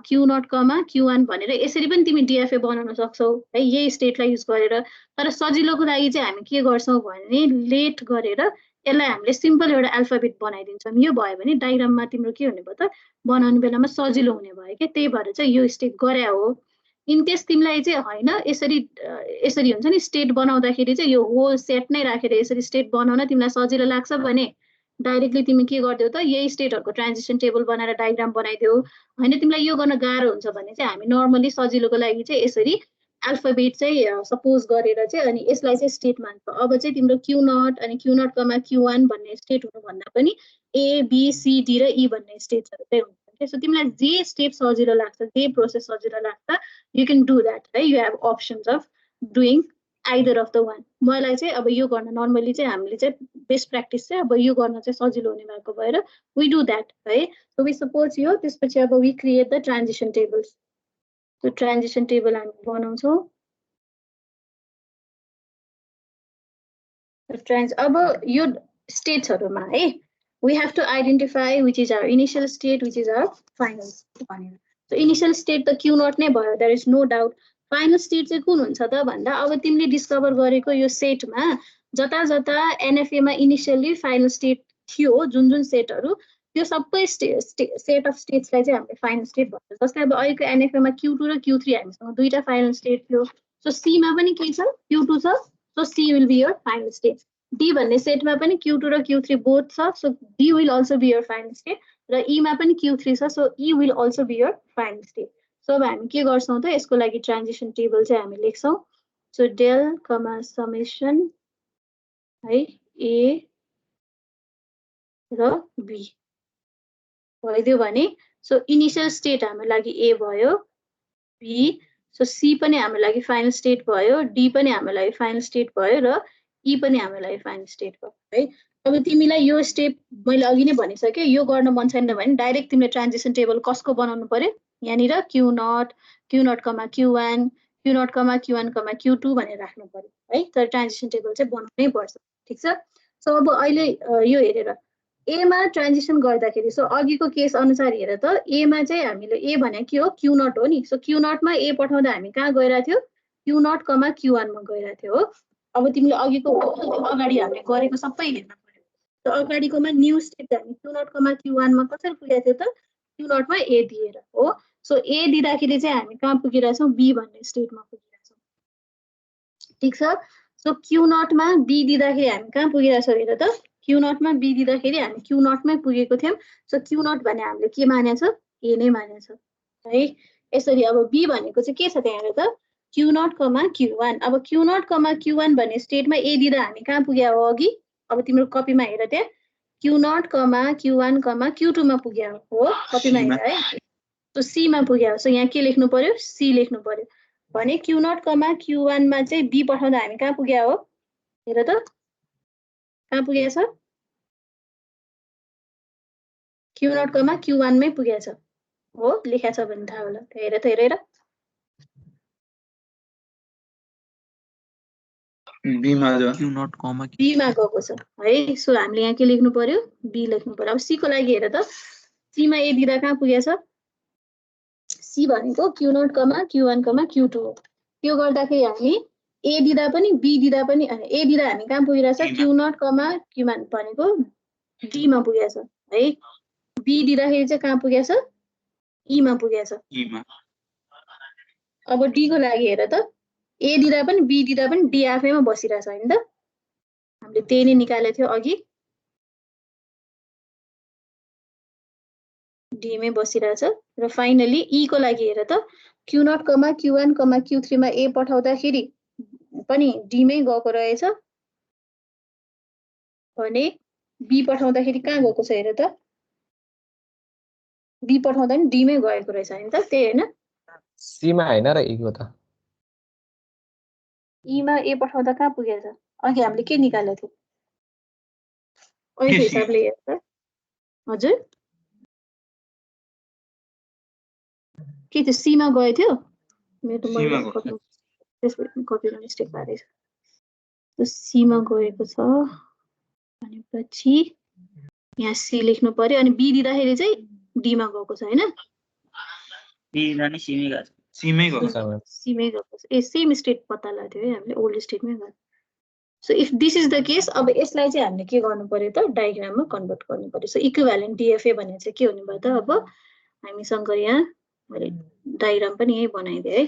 Q0 Q1 भनेर यसरी पनि तिमी डीएफए बनाउन सक्छौ है, यही स्टेटलाई युज गरेर। तर सजिलोको लागि चाहिँ हामी के गर्छौं भने लेट गरेर यसलाई हामीले सिम्पल एउटा अल्फाबेट बनाइदिन्छौँ। यो भयो भने डायग्राममा तिम्रो के हुने भयो त बनाउने बेलामा सजिलो हुने भयो क्या, त्यही भएर चाहिँ यो स्टेप गरे हो। इन केस तिमीलाई चाहिँ होइन यसरी हुन्छ नि स्टेट बनाउँदाखेरि चाहिँ यो होल सेट नै राखेर यसरी स्टेट बनाउन तिमीलाई सजिलो लाग्छ भने डाइरेक्टली तिमी के गरिदेऊ त यही स्टेटहरूको ट्रान्जिसन टेबल बनाएर डायग्राम बनाइदेऊ। होइन तिमीलाई यो गर्न गाह्रो हुन्छ भने चाहिँ हामी नर्मली सजिलोको लागि चाहिँ यसरी अल्फाबेट चाहिँ सपोज गरेर चाहिँ अनि यसलाई चाहिँ स्टेट मान्छ। अब चाहिँ तिम्रो Q0 अनि Q0, Q1 भन्ने स्टेट हुनुभन्दा पनि A, B, C, D र E भन्ने स्टेट्सहरू चाहिँ हुन्छ। सो तिमीलाई जे स्टेप सजिलो लाग्छ, जे प्रोसेस सजिलो लाग्छ, यु क्यान डु द्याट है। You have options of doing either of the one. मलाई चाहिँ अब यो गर्न नर्मली चाहिँ हामीले चाहिँ बेस्ट प्र्याक्टिस चाहिँ अब यो गर्न चाहिँ सजिलो हुने भएको भएर वी डु द्याट है। सो वी सपोज यो त्यसपछि अब we create the transition tables. त्यो ट्रान्जिसन टेबल हामी बनाउँछौँ। अब यो स्टेट्सहरूमा है we have to identify which is our initial state, which is our final state. So initial state the Q0 नै भयो, there is no doubt. Final state चाहिँ कुन हुन्छ त भन्दा अब तिमीले डिस्कभर गरेको यो सेटमा जता जता NFA मा इनिशियली फाइनल स्टेट थियो जुन जुन सेटहरू त्यो सबै सेट अफ स्टेट्सलाई चाहिँ हामीले फाइनल स्टेट भन्छ। जस्तै अब अहिलेको NFA मा Q2 र Q3 हामीसँग दुईटा फाइनल स्टेट थियो। सो C मा पनि के छ Q2 छ, so C will be your final state. D भन्ने सेटमा पनि Q2 र Q3 बोथ छ, so D will also be your final state र E मा पनि Q3 छ, so E will also be your final state. So अब हामी के गर्छौँ त यसको लागि ट्रान्जिसन टेबल चाहिँ हामी लेख्छौँ। सो डेल कमा समेसन है A र B भइदियो भने सो इनिशियल स्टेट हाम्रो लागि A भयो, B, सो C पनि हाम्रो लागि फाइनल स्टेट भयो, D पनि हाम्रो लागि फाइनल स्टेट भयो र E पनि हाम्रो लागि फाइनल स्टेट भयो है। अब तिमीलाई यो स्टेप मैले अघि नै भनिसकेँ, यो गर्न मन छैन भने डाइरेक्ट तिमीले ट्रान्जिसन टेबल कसको बनाउनु पर्यो यहाँनिर Q0, Q0, Q1, Q0, Q1, Q2 भनेर राख्नु पर्यो है। तर ट्रान्जिसन टेबल चाहिँ बनाउनै पर्छ, ठिक छ। सो अब अहिले यो हेरेर A मा ट्रान्जिसन गर्दाखेरि सो अघिको केस अनुसार हेर त A मा चाहिँ हामीले A भने के हो Q0 हो नि। सो Q0 मा A पठाउँदा हामी कहाँ गइरहेको थियो Q0, Q1 मा गइरहेको थियो हो। अब तिमीले अघिको अगाडि हामीले गरेको सबै हेर्न पर्यो। त अगाडिकोमा न्यू स्टेप हामी Q0, Q1 मा कसरी पुगेको थियो त Q0 मा A दिएर हो। सो A दिँदाखेरि चाहिँ हामी कहाँ पुगिरहेछौँ B भन्ने स्टेटमा पुगिरहेछौँ, ठिक छ। सो Q0 मा B दिँदाखेरि हामी कहाँ पुगिरहेछौँ हेर त Q0 मा B दिँदाखेरि हामी Q0 मै पुगेको थियौँ। सो Q0 भने हामीले के मानेछ A नै मानेछ है। यसरी अब B भनेको चाहिँ के छ त्यहाँ हेर त Q0, Q1। अब Q0, Q1 भन्ने स्टेटमा A दिँदा हामी कहाँ पुग्यो हो अघि। अब तिम्रो कपीमा हेर त्यहाँ Q0, Q1, Q2 मा पुग्यो हो कपीमा हेर है। सो C मा पुग्यो। सो यहाँ के लेख्नु पर्यो C लेख्नु पर्यो भने Q0, Q1 मा चाहिँ B पठाउँदा हामी कहाँ पुग्यो हो हेर त कहाँ पुगेछ Q0, Q1 मै पुगेछ हो, लेखेको छ भने थाहा होला। हेर त हेरेर B मा गएको छ है। सो हामीले यहाँ के लेख्नु पर्यो B लेख्नु पर्यो। अब C को लागि हेर त C मा A दिँदा कहाँ पुगेछ C भनेको Q0, Q1, Q2 हो। त्यो गर्दाखेरि हामी A दिँदा पनि B दिँदा पनि A दिँदा हामी कहाँ पुगिरहेछ Q0, Q1 भनेको D मा पुगेछ है। B दिँदाखेरि चाहिँ कहाँ पुगेछ E मा पुगेछ। अब D को लागि हेर त A दिँदा पनि B दिँदा पनि D आफैमा बसिरहेछ हैन त, हामीले त्यही नै निकालेको थियो अघि D मै बसिरहेछ। र फाइनली E को लागि हेर त Q0, Q1, Q3 मा A पठाउँदाखेरि पनि D मै गएको रहेछ भने B पठाउँदाखेरि कहाँ गएको छ हेर त B पठाउँदा पनि D मै गएको रहेछ हैन त, त्यही हैन C मा हैन र E को त E मा A पठाउँदा कहाँ पुगेछ अघि हामीले के निकालेको थियो अहिलेको हिसाबले हेर त हजुर के त्यो C मा गयो थियो मेरो कपीमा मिस्टेक भएको छ। त्यो C मा गएको छ भनेपछि यहाँ C लेख्नु पर्यो अनि B दिँदाखेरि चाहिँ D मा गएको छ हैन B दिँदा नि C मै गएको छ। C मै गएको छ। C मै गएको छ। ए सेम स्टेट पत्ता लाग्यो है हामीले ओल्ड स्टेटमै गयो। So if this is the case अब यसलाई चाहिँ हामीले के गर्नु पर्यो त डायग्राममा कन्भर्ट गर्नु पर्यो सो इक्विभ्यालेन्ट डिएफए भने चाहिँ के हुने भयो त अब हामीसँग यहाँ मैले डायग्राम पनि यही बनाइदिएँ है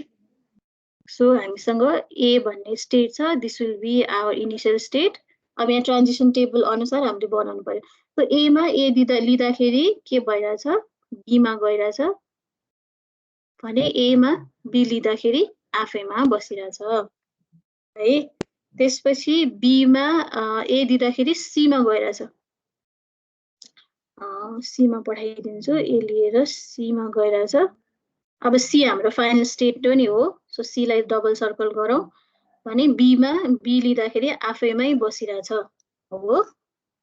सो हामीसँग ए भन्ने स्टेट छ this will be our initial state अब यहाँ ट्रान्जिसन टेबल अनुसार हामीले बनाउनु पर्यो सो एमा ए लिँदाखेरि के भइरहेछ बीमा गइरहेछ भने एमा बी लिँदाखेरि आफैमा बसिरहेछ है त्यसपछि बीमा ए दिँदाखेरि सीमा गइरहेछ सीमा पठाइदिन्छु ए लिएर सीमा गइरहेछ अब सी हाम्रो फाइनल स्टेट पनि हो सो सीलाई डबल सर्कल गरौँ भने बीमा बी लिँदाखेरि आफैमै बसिरहेछ हो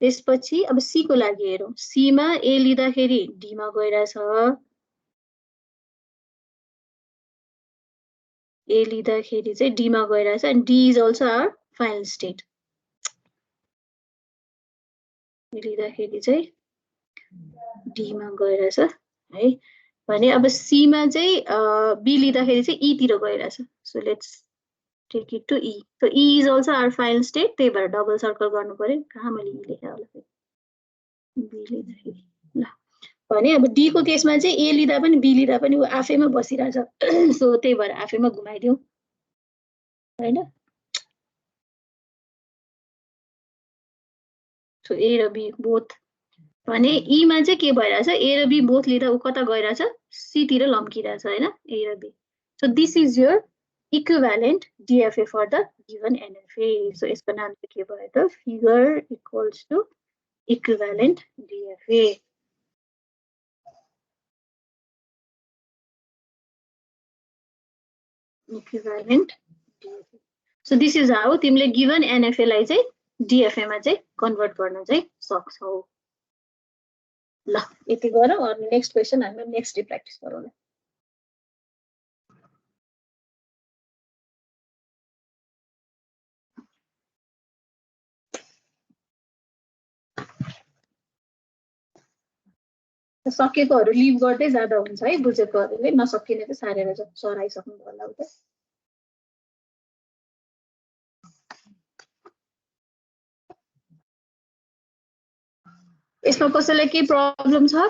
त्यसपछि अब सी को लागि हेरौँ सीमा ए लिँदाखेरि डीमा गइरहेछ ए लिँदाखेरि चाहिँ डीमा गइरहेछ and D is also our final state लिँदाखेरि चाहिँ डीमा गइरहेछ है भने अब सीमा चाहिँ बी लिँदाखेरि चाहिँ ईतिर गइरहेछ so let's take it to E so E is also our final state त्यही भएर डबल सर्कल गर्नु पर्यो कहाँ मैले ई लेखेँ होला बी लिँदाखेरि ल भने अब डी को केसमा चाहिँ ए लिँदा पनि बी लिँदा पनि ऊ आफैमा बसिरहेछ सो त्यही भएर आफैमा घुमाइदिउँ होइन सो ए र बी बोथ भने ईमा चाहिँ के भइरहेछ ए र बी बोथ लिँदा ऊ कता गइरहेछ सीतिर लम्किरहेछ होइन ए र B so this is your equivalent DFA for the given NFA so यसको नाम चाहिँ के भयो त figure equals to equivalent DFA equivalent DFA so this is how तिमीले गिभन एनएफए लाई चाहिँ डिएफए मा चाहिँ कन्भर्ट गर्न चाहिँ सक्छौ ल यति गरौँ अनि नेक्स्ट क्वेसन हामी नेक्स्ट डे प्र्याक्टिस गरौँ सकेकोहरू लिभ गर्दै जाँदा हुन्छ है बुझेकोहरूले नसकिने चाहिँ सारेर सराइसक्नु होला उता यसमा कसैलाई के प्रब्लम छ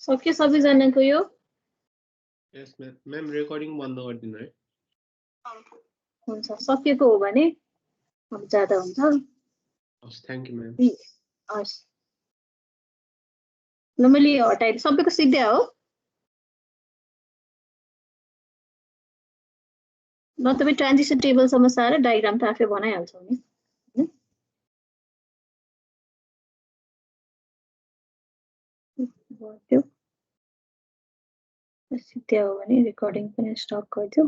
सक्यो सबैजनाको यो यस म्याम रेकर्डिङ बन्द गरिदिनु है हुन्छ सकेको हो भने अब जाँदा हुन्छ हस् थ्यांक यू म्याम हस् ल मैले हटाएँ सबैको सिधै हो ल तपाईँ ट्रान्जिसन टेबलसम्म सारेर डायग्राम त आफै बनाइहाल्छौ नि त्यो सिधै हो भने रेकर्डिङ पनि स्टप गरिदिऊ